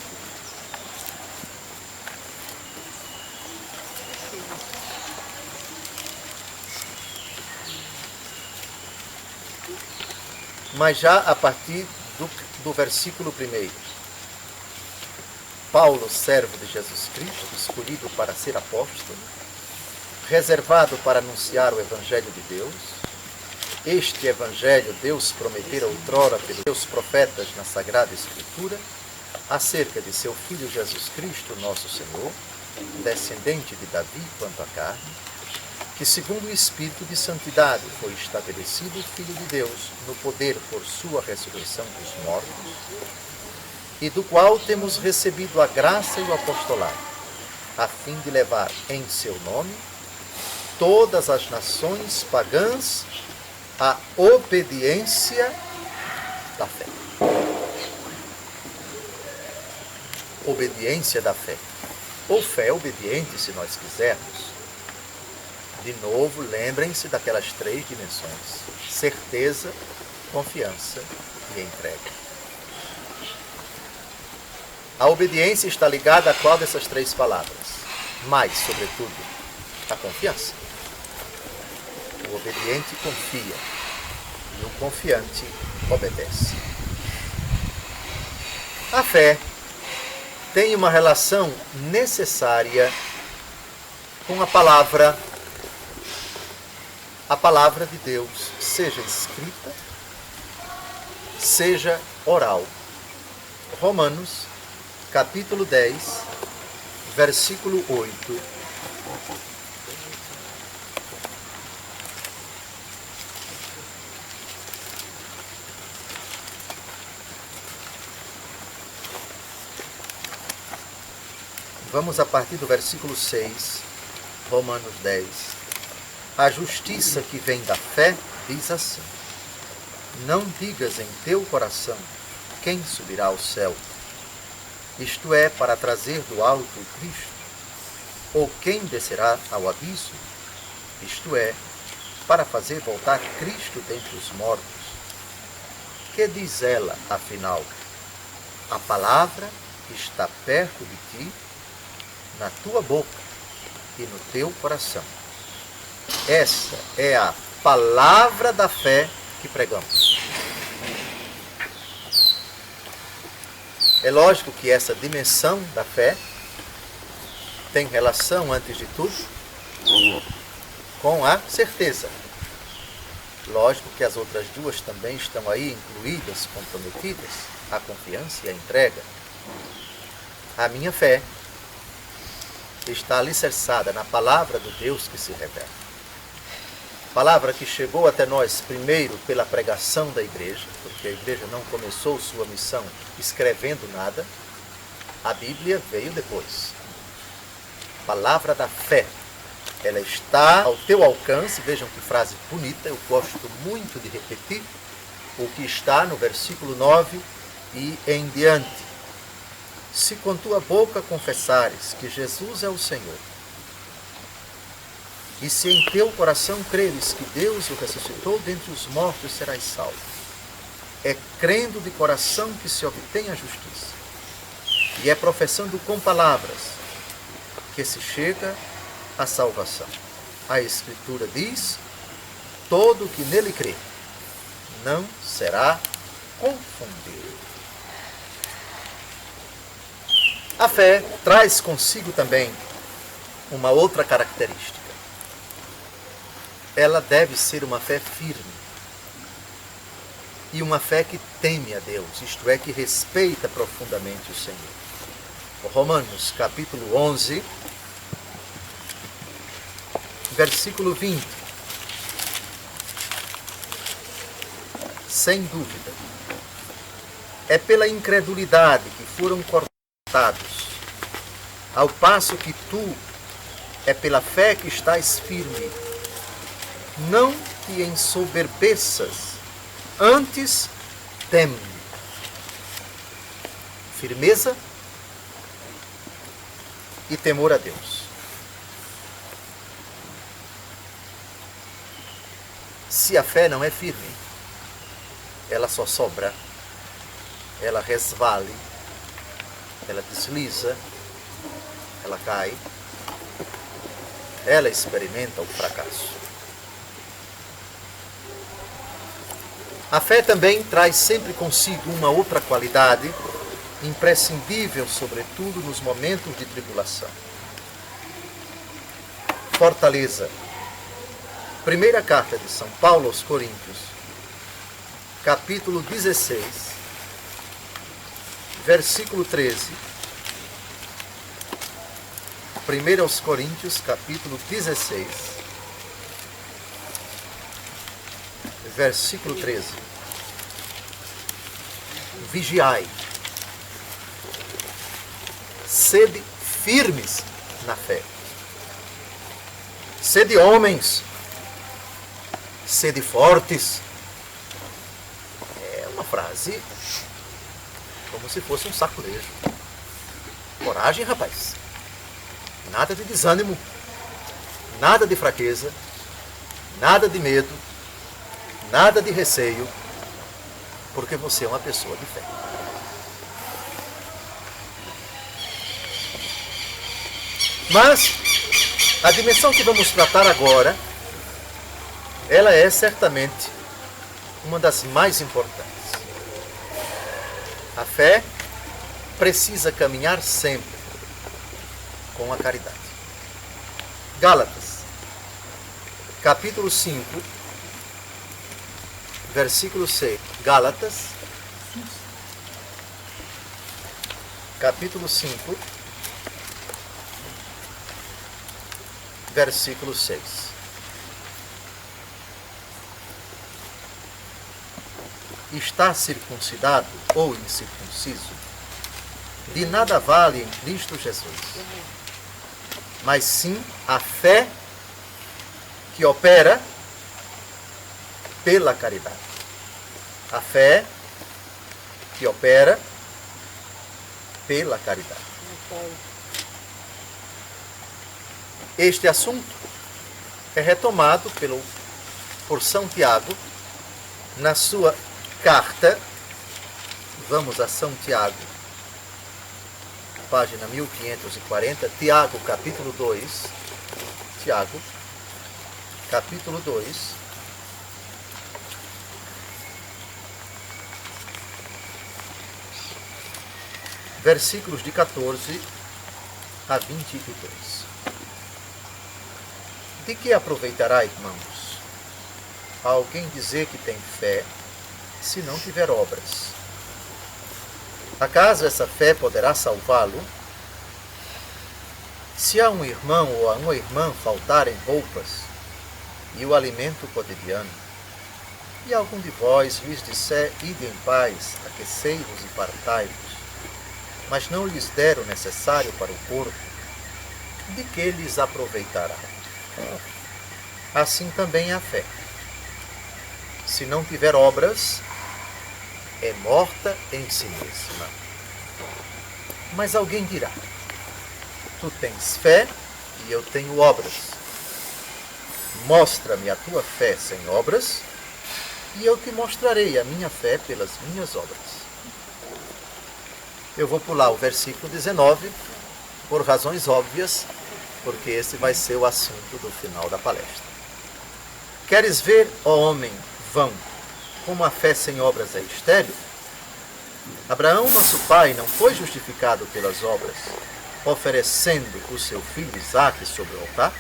Speaker 1: Mas já a partir do versículo 1. Paulo, servo de Jesus Cristo, escolhido para ser apóstolo, reservado para anunciar o Evangelho de Deus. Este Evangelho Deus prometera outrora pelos seus profetas na Sagrada Escritura, acerca de seu Filho Jesus Cristo, nosso Senhor, descendente de Davi quanto à carne, que segundo o Espírito de Santidade foi estabelecido Filho de Deus, no poder por sua ressurreição dos mortos, e do qual temos recebido a graça e o apostolado, a fim de levar em seu nome todas as nações pagãs à obediência da fé. Obediência da fé. Ou fé obediente, se nós quisermos. De novo, lembrem-se daquelas 3 dimensões: certeza, confiança e entrega. A obediência está ligada a qual dessas 3 palavras? Mas, sobretudo, a confiança. O obediente confia e o confiante obedece. A fé tem uma relação necessária com a palavra de Deus, seja escrita, seja oral. Romanos, capítulo 10, versículo 8. Vamos a partir do versículo 6, Romanos 10. A justiça que vem da fé diz assim: não digas em teu coração, quem subirá ao céu? Isto é, para trazer do alto o Cristo. Ou quem descerá ao abismo? Isto é, para fazer voltar Cristo dentre os mortos. Que diz ela, afinal? A palavra está perto de ti, na tua boca e no teu coração. Essa é a palavra da fé que pregamos. É lógico que essa dimensão da fé tem relação, antes de tudo, com a certeza. Lógico que as outras 2 também estão aí incluídas, comprometidas, a confiança e a entrega. A minha fé está alicerçada na palavra do Deus que se revela. Palavra que chegou até nós primeiro pela pregação da igreja, porque a igreja não começou sua missão escrevendo nada. A Bíblia veio depois. Palavra da fé. Ela está ao teu alcance. Vejam que frase bonita, eu gosto muito de repetir o que está no versículo 9 e em diante. Se com tua boca confessares que Jesus é o Senhor, e se em teu coração creres que Deus o ressuscitou dentre os mortos, serás salvo. É crendo de coração que se obtém a justiça, e é professando com palavras que se chega à salvação. A Escritura diz: todo que nele crê não será confundido. A fé traz consigo também uma outra característica. Ela deve ser uma fé firme e uma fé que teme a Deus, isto é, que respeita profundamente o Senhor. Romanos, capítulo 11, versículo 20. Sem dúvida, é pela incredulidade que foram cortados Ao passo que tu é pela fé que estás firme. Não te ensoberbeças, antes teme. Firmeza e temor a Deus. Se a fé não é firme, ela só sobra, ela resvale, ela desliza, ela cai, ela experimenta o fracasso. A fé também traz sempre consigo uma outra qualidade, imprescindível, sobretudo nos momentos de tribulação. Fortaleza. Primeira carta de São Paulo aos Coríntios, capítulo 16, versículo 13. 1 aos Coríntios, capítulo 16, versículo 13. Vigiai, sede firmes na fé, sede homens, sede fortes. É uma frase como se fosse um saculejo. Coragem, rapaz. Nada de desânimo, nada de fraqueza, nada de medo, nada de receio, porque você é uma pessoa de fé. Mas a dimensão que vamos tratar agora, ela é certamente uma das mais importantes. A fé precisa caminhar sempre com a caridade. Gálatas, capítulo 5, versículo 6. Gálatas, capítulo 5, versículo 6. Está circuncidado ou incircunciso, de nada vale em Cristo Jesus, mas sim a fé que opera pela caridade. A fé que opera pela caridade. Este assunto é retomado por São Tiago na sua carta. Vamos a São Tiago, página 1540, Tiago, capítulo 2. Tiago, capítulo 2. Versículos de 14 a 22. De que aproveitará, irmãos, alguém dizer que tem fé, se não tiver obras? Acaso essa fé poderá salvá-lo? Se a um irmão ou a uma irmã faltarem roupas e o alimento cotidiano, e algum de vós lhes disser, ide em paz, aquecei-vos e fartai-vos, mas não lhes der o necessário para o corpo, de que lhes aproveitará? Assim também a fé. Se não tiver obras, é morta em si mesma. Mas alguém dirá, tu tens fé e eu tenho obras. Mostra-me a tua fé sem obras, e eu te mostrarei a minha fé pelas minhas obras. Eu vou pular o versículo 19, por razões óbvias, porque esse vai ser o assunto do final da palestra. Queres ver, ó homem vão, como a fé sem obras é estéril? Abraão, nosso pai, não foi justificado pelas obras, oferecendo o seu filho Isaque sobre o altar?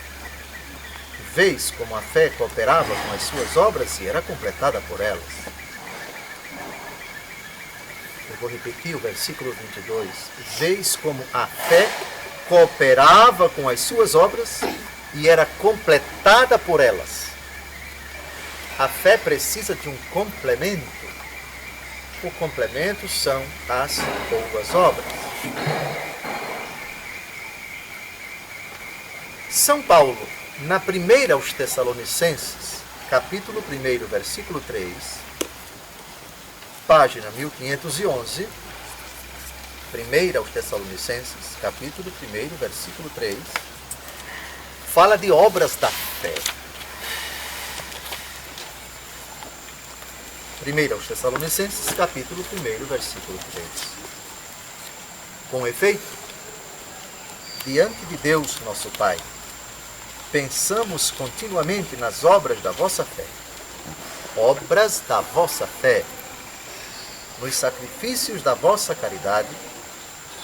Speaker 1: Vês como a fé cooperava com as suas obras e era completada por elas. Eu vou repetir o versículo 22. Vês como a fé cooperava com as suas obras e era completada por elas. A fé precisa de um complemento. O complemento são as boas obras. São Paulo, na primeira aos Tessalonicenses, capítulo 1, versículo 3, página 1511, primeira aos Tessalonicenses, capítulo 1, versículo 3, fala de obras da fé. 1 aos Tessalonicenses, capítulo 1, versículo 3. Com efeito, diante de Deus, nosso Pai, pensamos continuamente nas obras da vossa fé, nos sacrifícios da vossa caridade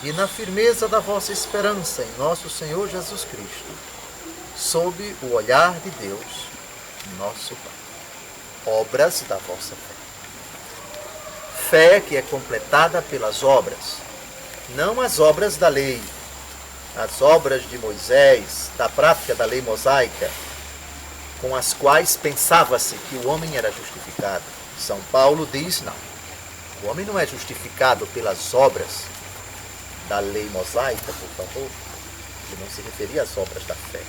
Speaker 1: e na firmeza da vossa esperança em nosso Senhor Jesus Cristo, sob o olhar de Deus, nosso Pai. Obras da vossa fé. Fé que é completada pelas obras, não as obras da lei, as obras de Moisés, da prática da lei mosaica, com as quais pensava-se que o homem era justificado. São Paulo diz, não. O homem não é justificado pelas obras da lei mosaica, por favor. Ele não se referia às obras da fé.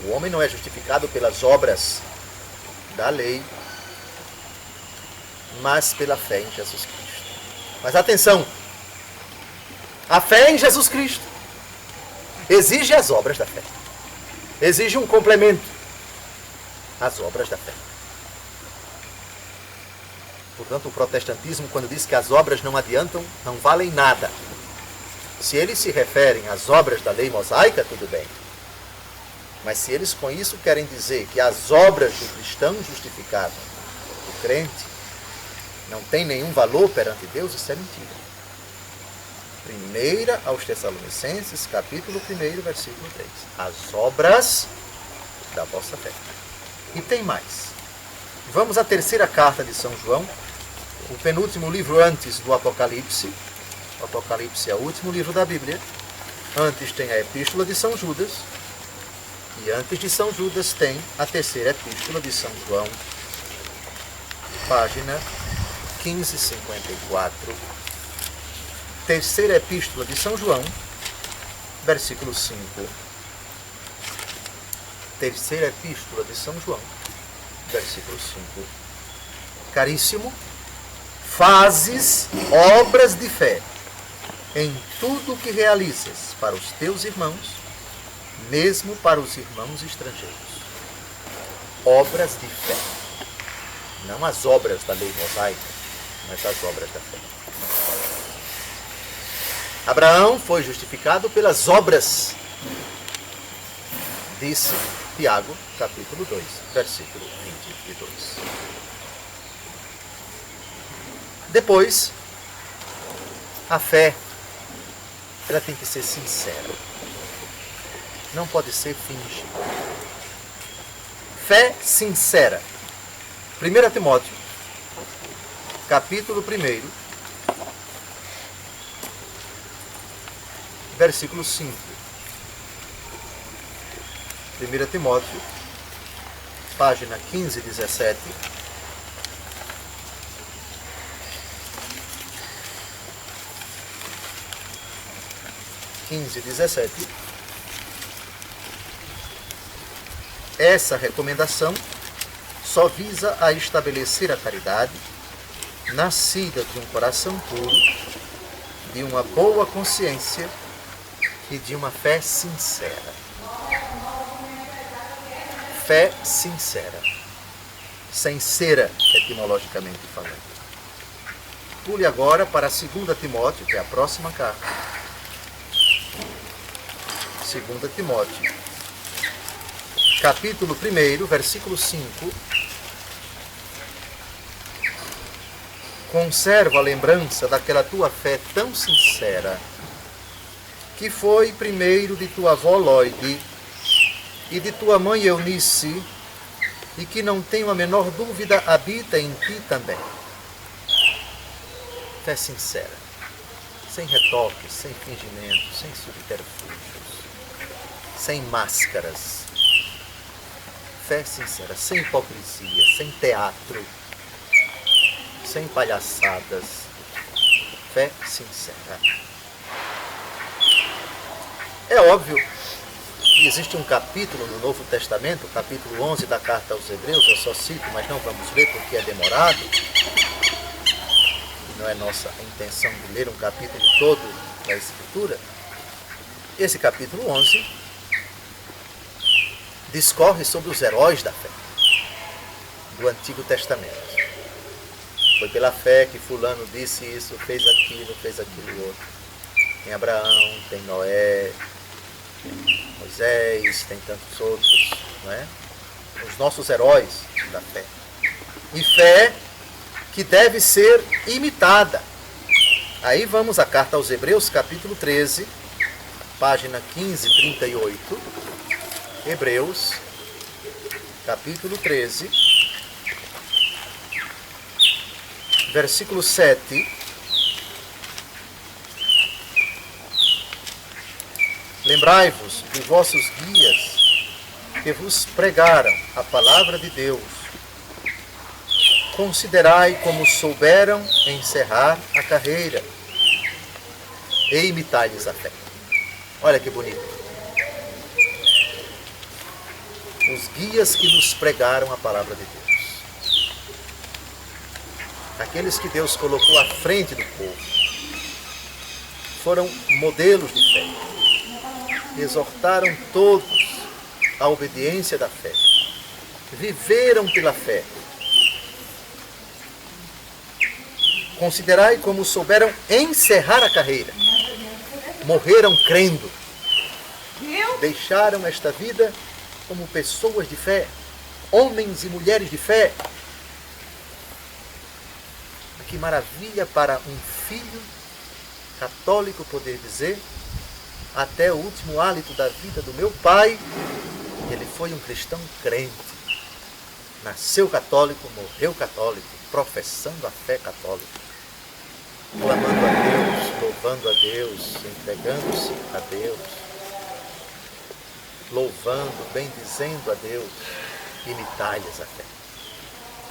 Speaker 1: O homem não é justificado pelas obras da lei, mas pela fé em Jesus Cristo. Mas atenção! A fé em Jesus Cristo exige as obras da fé. Exige um complemento às obras da fé. Portanto, o protestantismo, quando diz que as obras não adiantam, não valem nada. Se eles se referem às obras da lei mosaica, tudo bem. Mas se eles com isso querem dizer que as obras do cristão justificado, do crente, não tem nenhum valor perante Deus, isso é mentira. 1 aos Tessalonicenses, capítulo 1, versículo 3. As obras da vossa fé. E tem mais. Vamos à terceira carta de São João, o penúltimo livro antes do Apocalipse. O Apocalipse é o último livro da Bíblia. Antes tem a Epístola de São Judas. E antes de São Judas tem a terceira Epístola de São João, página 1554. Terceira Epístola de São João, versículo 5. Terceira Epístola de São João, versículo 5. Caríssimo, fazes obras de fé em tudo o que realizas para os teus irmãos, mesmo para os irmãos estrangeiros. Obras de fé. Não as obras da lei mosaica, mas as obras da fé. Abraão foi justificado pelas obras, disse Tiago, capítulo 2, versículo 22. Depois, a fé, ela tem que ser sincera. Não pode ser fingida. Fé sincera. 1 Timóteo, capítulo 1, versículo 5. 1 Timóteo, página 1517. Essa recomendação só visa a estabelecer a caridade, nascida de um coração puro, de uma boa consciência e de uma fé sincera. Fé sincera. Sem cera, etimologicamente falando. Pule agora para 2 Timóteo, que é a próxima carta. 2 Timóteo, capítulo 1, versículo 5. Conserva a lembrança daquela tua fé tão sincera, que foi primeiro de tua avó Loide e de tua mãe Eunice, e que não tenho a menor dúvida habita em ti também. Fé sincera, sem retoques, sem fingimento, sem subterfúgios, sem máscaras. Fé sincera, sem hipocrisia, sem teatro, sem palhaçadas. Fé sincera. É óbvio existe um capítulo no Novo Testamento, o capítulo 11 da carta aos Hebreus, eu só cito, mas não vamos ler porque é demorado. Não é nossa intenção de ler um capítulo todo da Escritura. Esse capítulo 11 discorre sobre os heróis da fé do Antigo Testamento. Foi pela fé que fulano disse isso, fez aquilo outro. Tem Abraão, tem Noé, tem Moisés, tem tantos outros, não é? Os nossos heróis da fé. E fé que deve ser imitada. Aí vamos à carta aos Hebreus, capítulo 13, página 1538. Hebreus, capítulo 13, versículo 7. Lembrai-vos de vossos guias que vos pregaram a palavra de Deus. Considerai como souberam encerrar a carreira e imitai-lhes a fé. Olha que bonito. Os guias que nos pregaram a palavra de Deus. Aqueles que Deus colocou à frente do povo. Foram modelos de fé. Exortaram todos à obediência da fé. Viveram pela fé. Considerai como souberam encerrar a carreira. Morreram crendo. Deixaram esta vida como pessoas de fé, homens e mulheres de fé. Que maravilha para um filho católico poder dizer: até o último hálito da vida do meu pai, ele foi um cristão crente. Nasceu católico, morreu católico, professando a fé católica. Clamando a Deus, louvando a Deus, entregando-se a Deus, louvando, bendizendo a Deus, imitai-lhes a fé.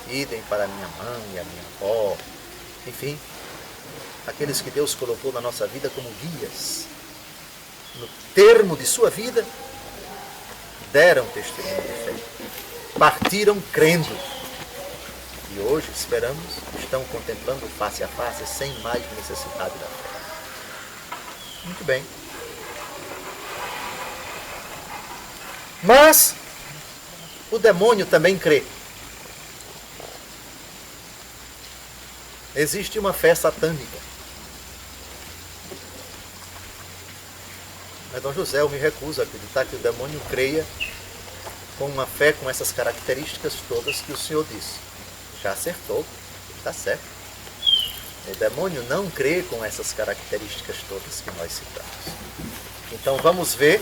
Speaker 1: Idem para a minha mãe e a minha avó, enfim, aqueles que Deus colocou na nossa vida como guias, no termo de sua vida, deram testemunho de fé, partiram crendo. E hoje, esperamos, estão contemplando face a face, sem mais necessidade da fé. Muito bem. Mas o demônio também crê. Existe uma fé satânica. Mas, Dom José, eu me recuso a acreditar que o demônio creia com uma fé com essas características todas que o senhor disse. Já acertou, está certo. O demônio não crê com essas características todas que nós citamos. Então vamos ver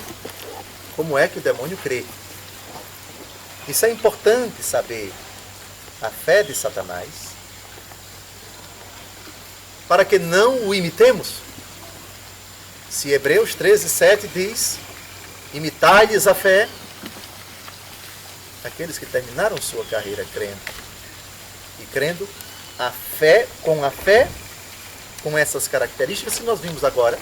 Speaker 1: como é que o demônio crê. Isso é importante saber. A fé de Satanás, para que não o imitemos. Se Hebreus 13, 7 diz: imitai-lhes a fé, aqueles que terminaram sua carreira crendo. E crendo, a fé, com essas características que nós vimos agora,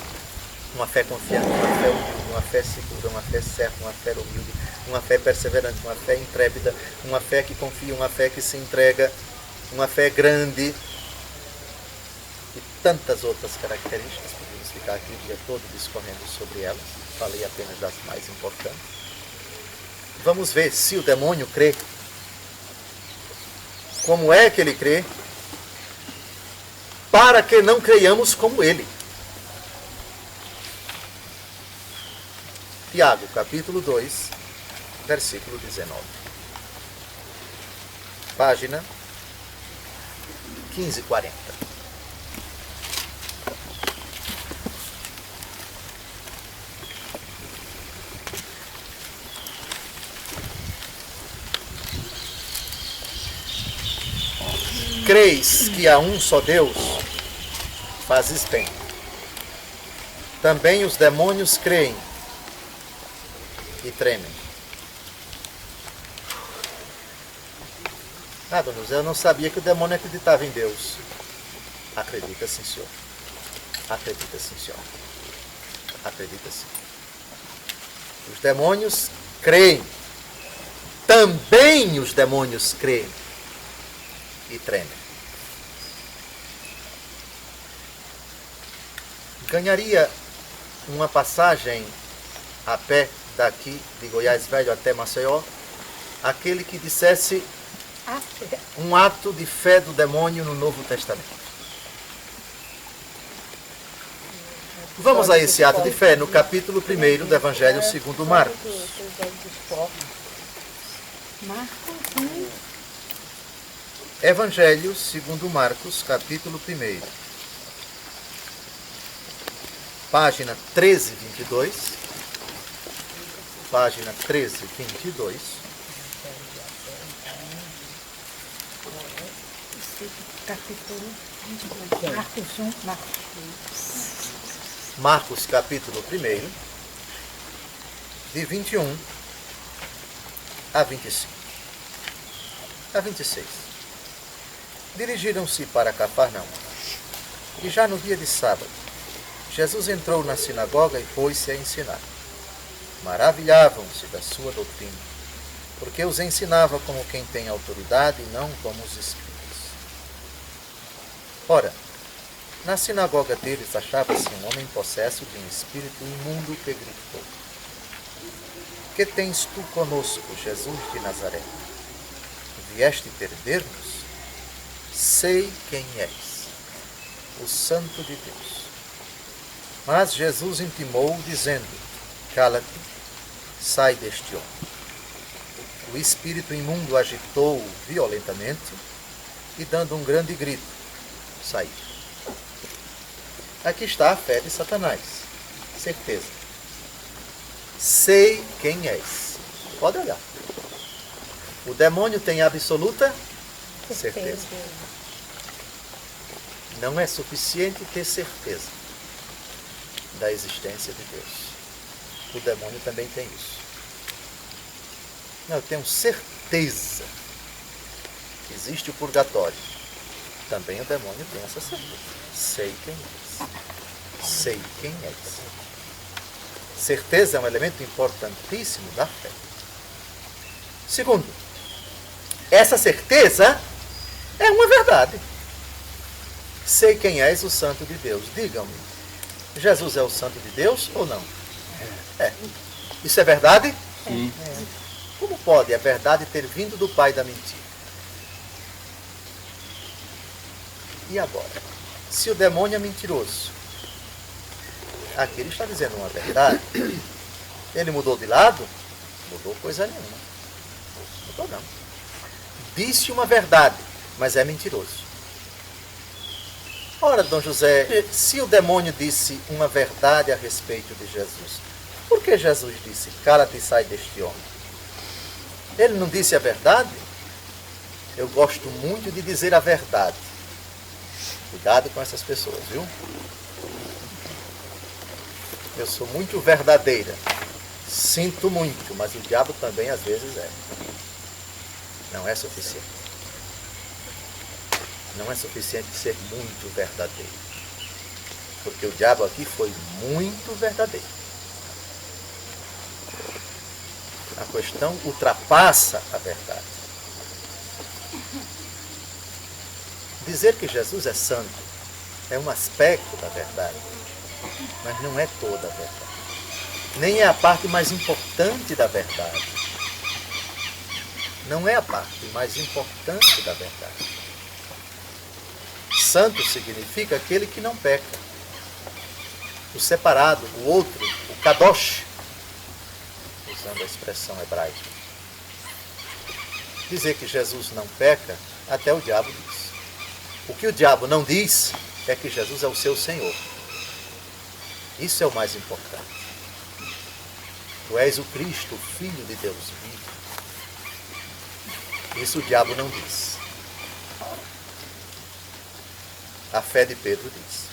Speaker 1: uma fé confiante, uma fé humilde, uma fé segura, uma fé certa, uma fé humilde, uma fé perseverante, uma fé intrépida, uma fé que confia, uma fé que se entrega, uma fé grande e tantas outras características. Podemos ficar aqui o dia todo discorrendo sobre elas, falei apenas das mais importantes. Vamos ver se o demônio crê. Como é que ele crê? Para que não creiamos como ele. Tiago, capítulo 2, versículo 19. Página 1540. Creis que há um só Deus? Fazes bem. Também os demônios creem e tremem. Ah, Dona José, eu não sabia que o demônio acreditava em Deus. Acredita sim, senhor. Acredita sim, senhor. Acredita sim. Os demônios creem. Também os demônios creem e tremem. Ganharia uma passagem a pé daqui de Goiás Velho até Maceió aquele que dissesse um ato de fé do demônio no Novo Testamento. Vamos a esse ato de fé no capítulo 1 do Evangelho segundo Marcos. Evangelho segundo Marcos, capítulo 1. Página 1322. Página 1322.
Speaker 2: Capítulo Marcos 1,
Speaker 1: Marcos, capítulo 1, de 21 a 25. A 26. Dirigiram-se para Cafarnaum. E já no dia de sábado, Jesus entrou na sinagoga e pôs-se a ensinar. Maravilhavam-se da sua doutrina, porque os ensinava como quem tem autoridade e não como os escribas. Ora, na sinagoga deles achava-se um homem possesso de um espírito imundo que gritou: Que tens tu conosco, Jesus de Nazaré? Vieste perder-nos? Sei quem és, o Santo de Deus. Mas Jesus intimou, dizendo: Cala-te, sai deste homem. O espírito imundo agitou-o violentamente e, dando um grande grito, saiu. Aqui está a fé de Satanás. Certeza. Sei quem és. Pode olhar. O demônio tem absoluta certeza. Não é suficiente ter certeza da existência de Deus. O demônio também tem isso. Não, eu tenho certeza que existe o purgatório. Também o demônio tem essa certeza. Sei quem és. Sei quem és. Certeza é um elemento importantíssimo da fé. Segundo, essa certeza é uma verdade. Sei quem és, o Santo de Deus. Digam-me, Jesus é o Santo de Deus ou não? É. Isso é verdade?
Speaker 3: Sim.
Speaker 1: Como pode a verdade ter vindo do pai da mentira? E agora? Se o demônio é mentiroso, aqui ele está dizendo uma verdade. Ele mudou de lado? Mudou coisa nenhuma. Mudou não. Disse uma verdade, mas é mentiroso. Ora, Dom José, se o demônio disse uma verdade a respeito de Jesus, por que Jesus disse, cala-te e sai deste homem? Ele não disse a verdade? Eu gosto muito de dizer a verdade. Cuidado com essas pessoas, viu? Eu sou muito verdadeira. Sinto muito, mas o diabo também às vezes é. Não é suficiente. Não é suficiente ser muito verdadeiro. Porque o diabo aqui foi muito verdadeiro. A questão ultrapassa a verdade. Dizer que Jesus é santo é um aspecto da verdade, mas não é toda a verdade. Nem é a parte mais importante da verdade. Não é a parte mais importante da verdade. Santo significa aquele que não peca. O separado, o outro, o kadosh, usando a expressão hebraica. Dizer que Jesus não peca, até o diabo diz. O que o diabo não diz é que Jesus é o seu Senhor. Isso é o mais importante. Tu és o Cristo, o Filho de Deus vivo. Isso o diabo não diz. A fé de Pedro diz.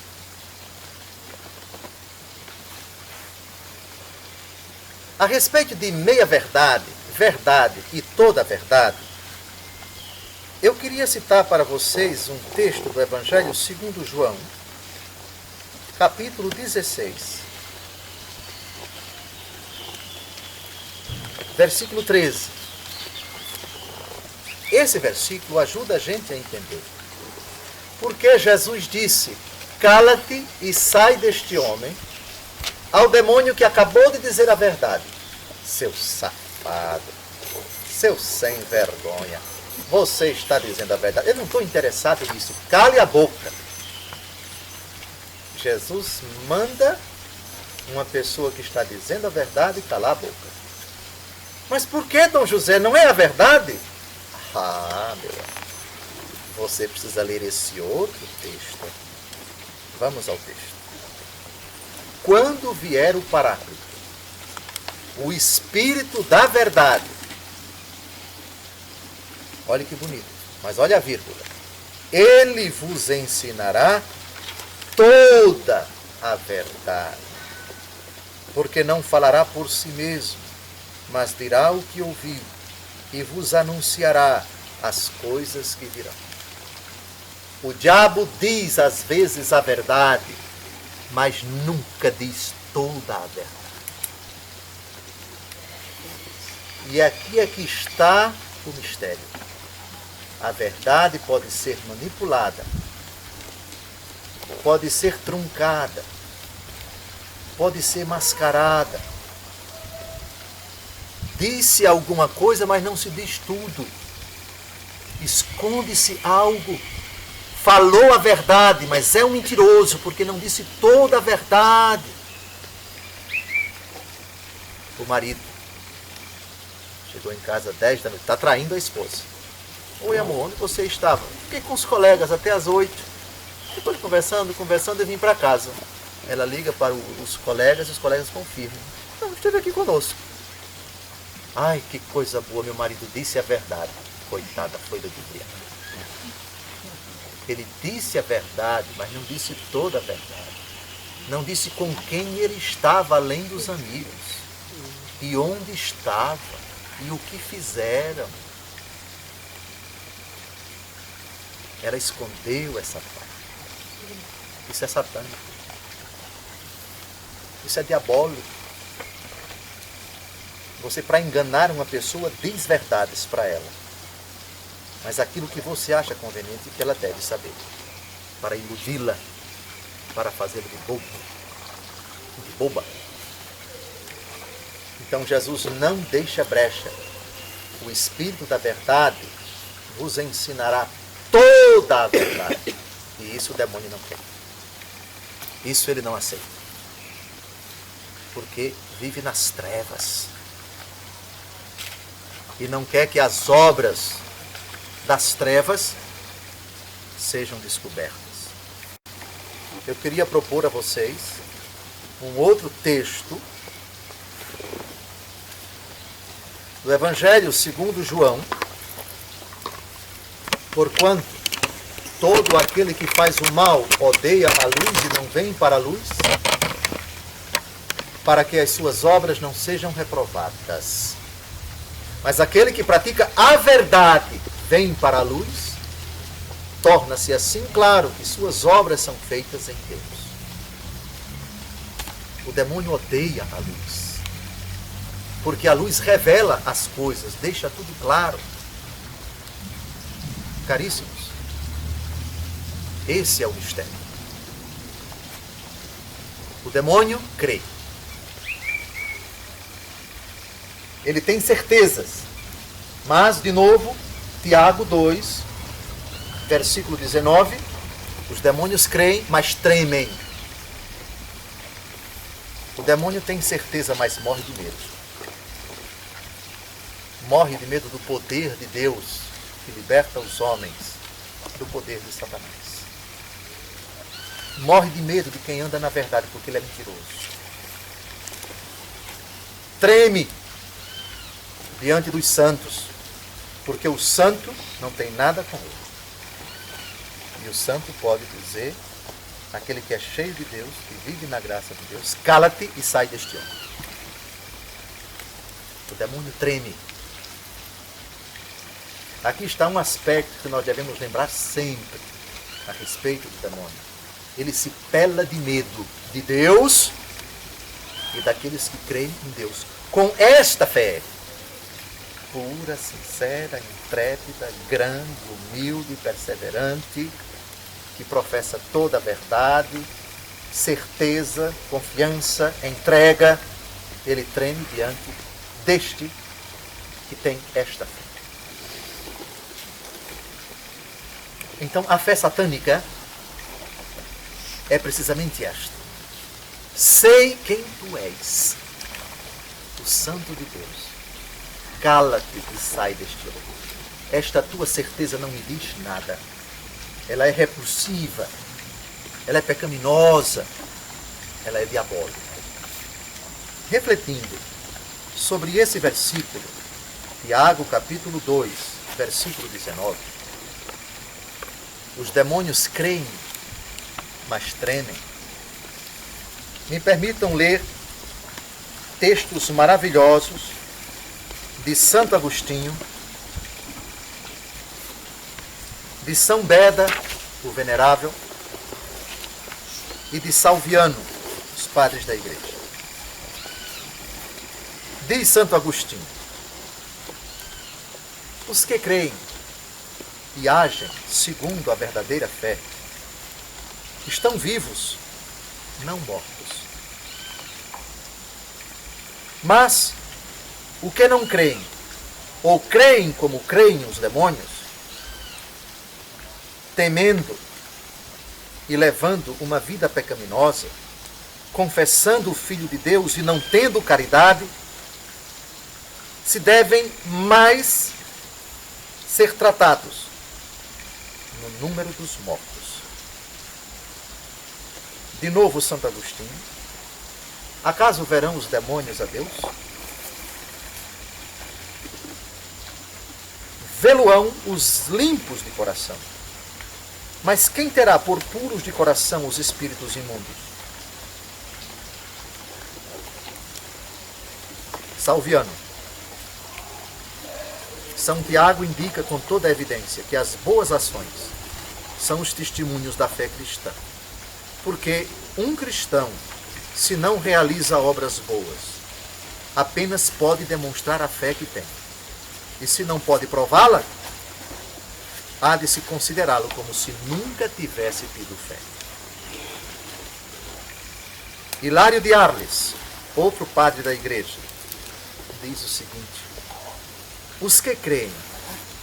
Speaker 1: A respeito de meia verdade, verdade e toda a verdade, eu queria citar para vocês um texto do Evangelho segundo João, capítulo 16. versículo 13. Esse versículo ajuda a gente a entender. Porque Jesus disse, cala-te e sai deste homem, ao demônio que acabou de dizer a verdade. Seu safado, seu sem vergonha, você está dizendo a verdade. Eu não estou interessado nisso, cale a boca. Jesus manda uma pessoa que está dizendo a verdade calar a boca. Mas por que, Dom José, não é a verdade? Ah, meu amigo, você precisa ler esse outro texto. Vamos ao texto. Quando vier o Paráclito, o Espírito da verdade. Olha que bonito, mas olha a vírgula. Ele vos ensinará toda a verdade, porque não falará por si mesmo, mas dirá o que ouviu e vos anunciará as coisas que virão. O diabo diz às vezes a verdade, mas nunca diz toda a verdade. E aqui é que está o mistério. A verdade pode ser manipulada, pode ser truncada, pode ser mascarada. Disse alguma coisa, mas não se diz tudo. Esconde-se algo. Falou a verdade, mas é um mentiroso, porque não disse toda a verdade. O marido chegou em casa às 10 da noite, está traindo a esposa. Oi, amor, onde você estava? Fiquei com os colegas até às 8. Depois conversando, eu vim para casa. Ela liga para os colegas e os colegas confirmam. Não, esteve aqui conosco. Ai, que coisa boa, meu marido disse a verdade. Coitada, foi da Bíblia. Ele disse a verdade, mas não disse toda a verdade. Não disse com quem ele estava além dos amigos. E onde estava. E o que fizeram. Ela escondeu essa parte. Isso é satânico. Isso é diabólico. Você, para enganar uma pessoa, diz verdades para ela. Mas aquilo que você acha conveniente que ela deve saber. Para iludi-la. Para fazê-la de bobo. De boba. Então Jesus não deixa brecha. O Espírito da verdade vos ensinará toda a verdade. E isso o demônio não quer. Isso ele não aceita. Porque vive nas trevas. E não quer que as obras das trevas sejam descobertas. Eu queria propor a vocês um outro texto do Evangelho segundo João. Porquanto todo aquele que faz o mal odeia a luz e não vem para a luz, para que as suas obras não sejam reprovadas. Mas aquele que pratica a verdade vem para a luz, torna-se assim claro que suas obras são feitas em Deus. O demônio odeia a luz, porque a luz revela as coisas, deixa tudo claro. Caríssimos, esse é o mistério. O demônio crê. Ele tem certezas. Mas, de novo, Tiago 2, versículo 19, os demônios creem, mas tremem. O demônio tem certeza, mas morre de medo. Morre de medo do poder de Deus, que liberta os homens do poder de Satanás. Morre de medo de quem anda na verdade, porque ele é mentiroso. Treme diante dos santos, porque o santo não tem nada com ele. E o santo pode dizer, aquele que é cheio de Deus, que vive na graça de Deus, cala-te e sai deste homem. O demônio treme. Aqui está um aspecto que nós devemos lembrar sempre a respeito do demônio. Ele se pela de medo de Deus e daqueles que creem em Deus. Com esta fé, pura, sincera, intrépida, grande, humilde, perseverante, que professa toda a verdade, certeza, confiança, entrega, ele treme diante deste que tem esta fé. Então, a fé satânica é precisamente esta. Sei quem tu és, o Santo de Deus. Cala-te e sai deste homem. Esta tua certeza não me diz nada. Ela é repulsiva, ela é pecaminosa, ela é diabólica. Refletindo sobre esse versículo, Tiago capítulo 2, versículo 19, os demônios creem, mas tremem. Me permitam ler textos maravilhosos de Santo Agostinho, de São Beda, o Venerável, e de Salviano, os padres da Igreja. Diz Santo Agostinho: os que creem e agem segundo a verdadeira fé estão vivos, não mortos. Mas o que não creem, ou creem como creem os demônios, temendo e levando uma vida pecaminosa, confessando o Filho de Deus e não tendo caridade, se devem mais ser tratados no número dos mortos. De novo Santo Agostinho: acaso verão os demônios a Deus? Vê-lo-ão os limpos de coração. Mas quem terá por puros de coração os espíritos imundos? Salviano. São Tiago indica com toda a evidência que as boas ações são os testemunhos da fé cristã. Porque um cristão, se não realiza obras boas, apenas pode demonstrar a fé que tem. E se não pode prová-la, há de se considerá-lo como se nunca tivesse tido fé. Hilário de Arles, outro padre da Igreja, diz o seguinte: os que creem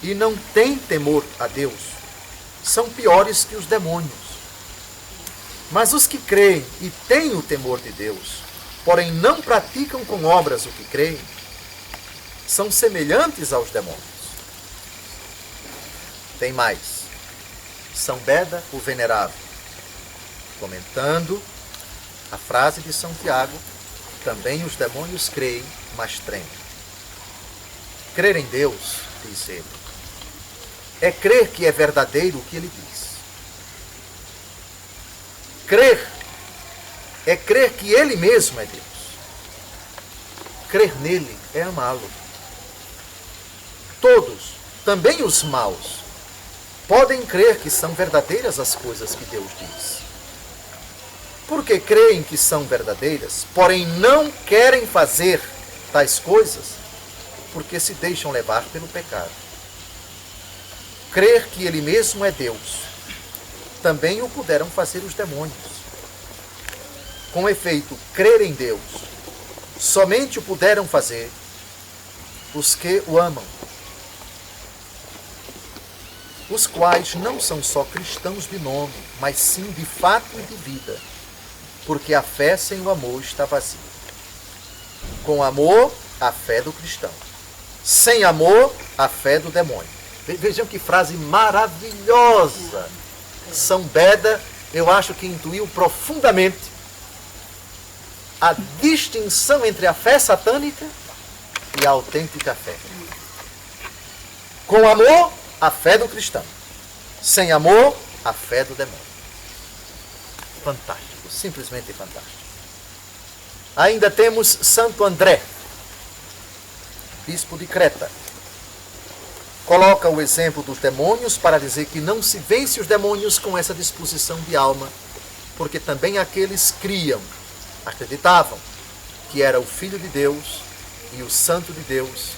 Speaker 1: e não têm temor a Deus são piores que os demônios. Mas os que creem e têm o temor de Deus, porém não praticam com obras o que creem, são semelhantes aos demônios. Tem mais. São Beda, o Venerável, comentando a frase de São Tiago: também os demônios creem, mas tremem. Crer em Deus, diz ele, é crer que é verdadeiro o que ele diz. Crer é crer que ele mesmo é Deus. Crer nele é amá-lo. Todos, também os maus, podem crer que são verdadeiras as coisas que Deus diz. Porque creem que são verdadeiras, porém não querem fazer tais coisas, porque se deixam levar pelo pecado. Crer que ele mesmo é Deus, também o puderam fazer os demônios. Com efeito, crer em Deus, somente o puderam fazer os que o amam, os quais não são só cristãos de nome, mas sim de fato e de vida, porque a fé sem o amor está vazia. Com amor, a fé do cristão. Sem amor, a fé do demônio. Vejam que frase maravilhosa. São Beda, eu acho que intuiu profundamente a distinção entre a fé satânica e a autêntica fé. Com amor, a fé do cristão. Sem amor, a fé do demônio. Fantástico, simplesmente fantástico. Ainda temos Santo André, bispo de Creta. Coloca o exemplo dos demônios para dizer que não se vence os demônios com essa disposição de alma, porque também aqueles criam, acreditavam que era o Filho de Deus e o Santo de Deus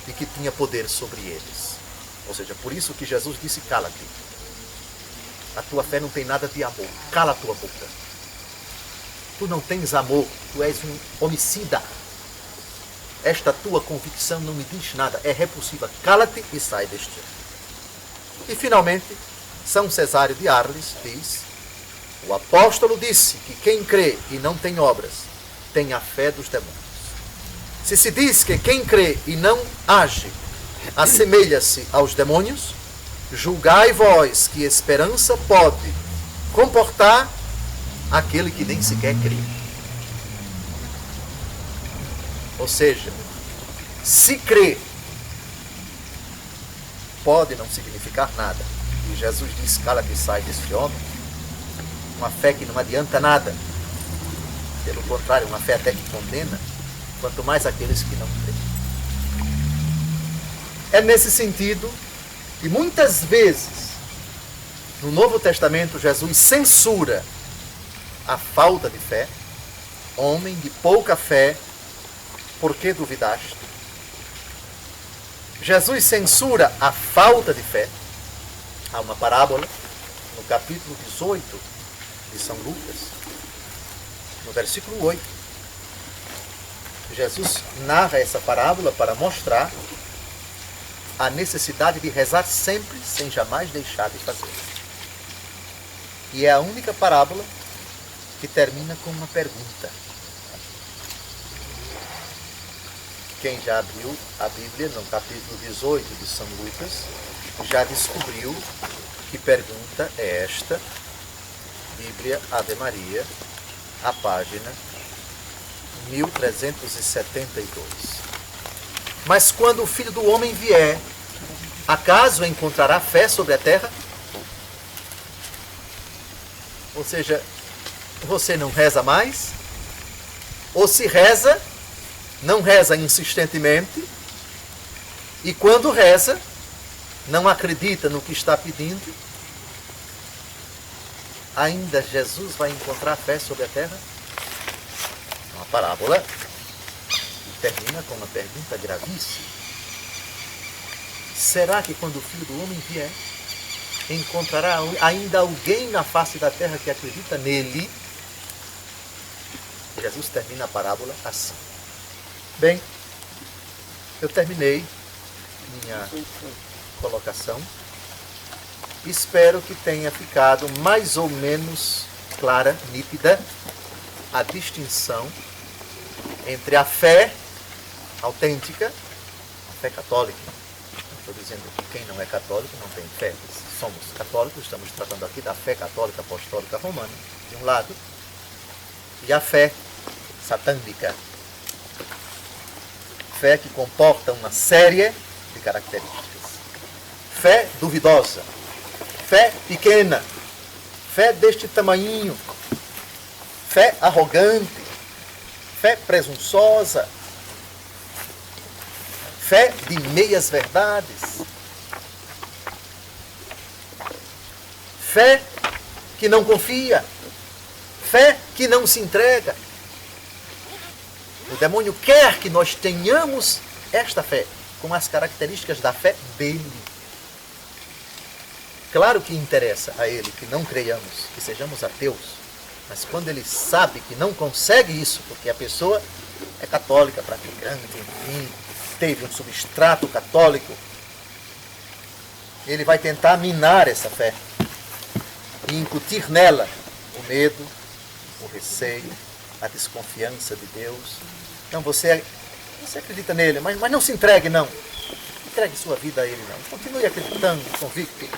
Speaker 1: e que tinha poder sobre eles. Ou seja, por isso que Jesus disse: cala-te. A tua fé não tem nada de amor. Cala a tua boca. Tu não tens amor, tu és um homicida. Esta tua convicção não me diz nada, é repulsiva. Cala-te e sai deste homem. E finalmente, São Cesário de Arles diz: o apóstolo disse que quem crê e não tem obras tem a fé dos demônios. Se diz que quem crê e não age assemelha-se aos demônios, julgai vós que esperança pode comportar aquele que nem sequer crê. Ou seja, se crê, pode não significar nada. E Jesus diz: cala-te e sai desse homem. Uma fé que não adianta nada. Pelo contrário, uma fé até que condena, quanto mais aqueles que não creem. É nesse sentido que muitas vezes no Novo Testamento Jesus censura a falta de fé. Homem de pouca fé, por que duvidaste? Jesus censura a falta de fé. Há uma parábola no capítulo 18 de São Lucas, no versículo 8. Jesus narra essa parábola para mostrar a necessidade de rezar sempre, sem jamais deixar de fazer. E é a única parábola que termina com uma pergunta. Quem já abriu a Bíblia no capítulo 18 de São Lucas já descobriu que pergunta é esta. Bíblia Ave Maria, a página 1372. Mas quando o Filho do Homem vier, acaso encontrará fé sobre a terra? Ou seja, você não reza mais? Ou se reza, não reza insistentemente, e quando reza, não acredita no que está pedindo? Ainda Jesus vai encontrar fé sobre a terra? Uma parábola que termina com uma pergunta gravíssima. Será que quando o Filho do Homem vier, encontrará ainda alguém na face da terra que acredita nele? Jesus termina a parábola assim. Bem, eu terminei minha colocação. Espero que tenha ficado mais ou menos clara, nítida, a distinção entre a fé autêntica, a fé católica. Estou dizendo que quem não é católico não tem fé. Se somos católicos, estamos tratando aqui da fé católica apostólica romana, de um lado, e a fé satânica. Fé que comporta uma série de características. Fé duvidosa, fé pequena, fé deste tamanhinho, fé arrogante, fé presunçosa, fé de meias verdades, fé que não confia, fé que não se entrega. O demônio quer que nós tenhamos esta fé, com as características da fé dele. Claro que interessa a ele que não creiamos, que sejamos ateus, mas quando ele sabe que não consegue isso, porque a pessoa é católica, praticante, enfim, teve um substrato católico, ele vai tentar minar essa fé e incutir nela o medo, o receio, a desconfiança de Deus. Então você acredita nele, mas não se entregue, não. Entregue sua vida a ele, não. Continue acreditando, convicto,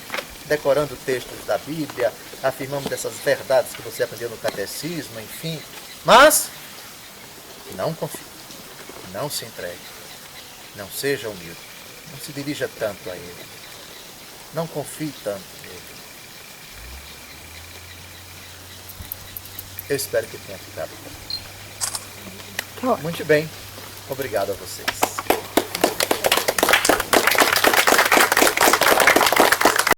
Speaker 1: decorando textos da Bíblia, afirmando dessas verdades que você aprendeu no catecismo, enfim. Mas não confie, não se entregue, não seja humilde, não se dirija tanto a ele, não confie tanto nele. Eu espero que tenha ficado. Muito bem, obrigado a vocês.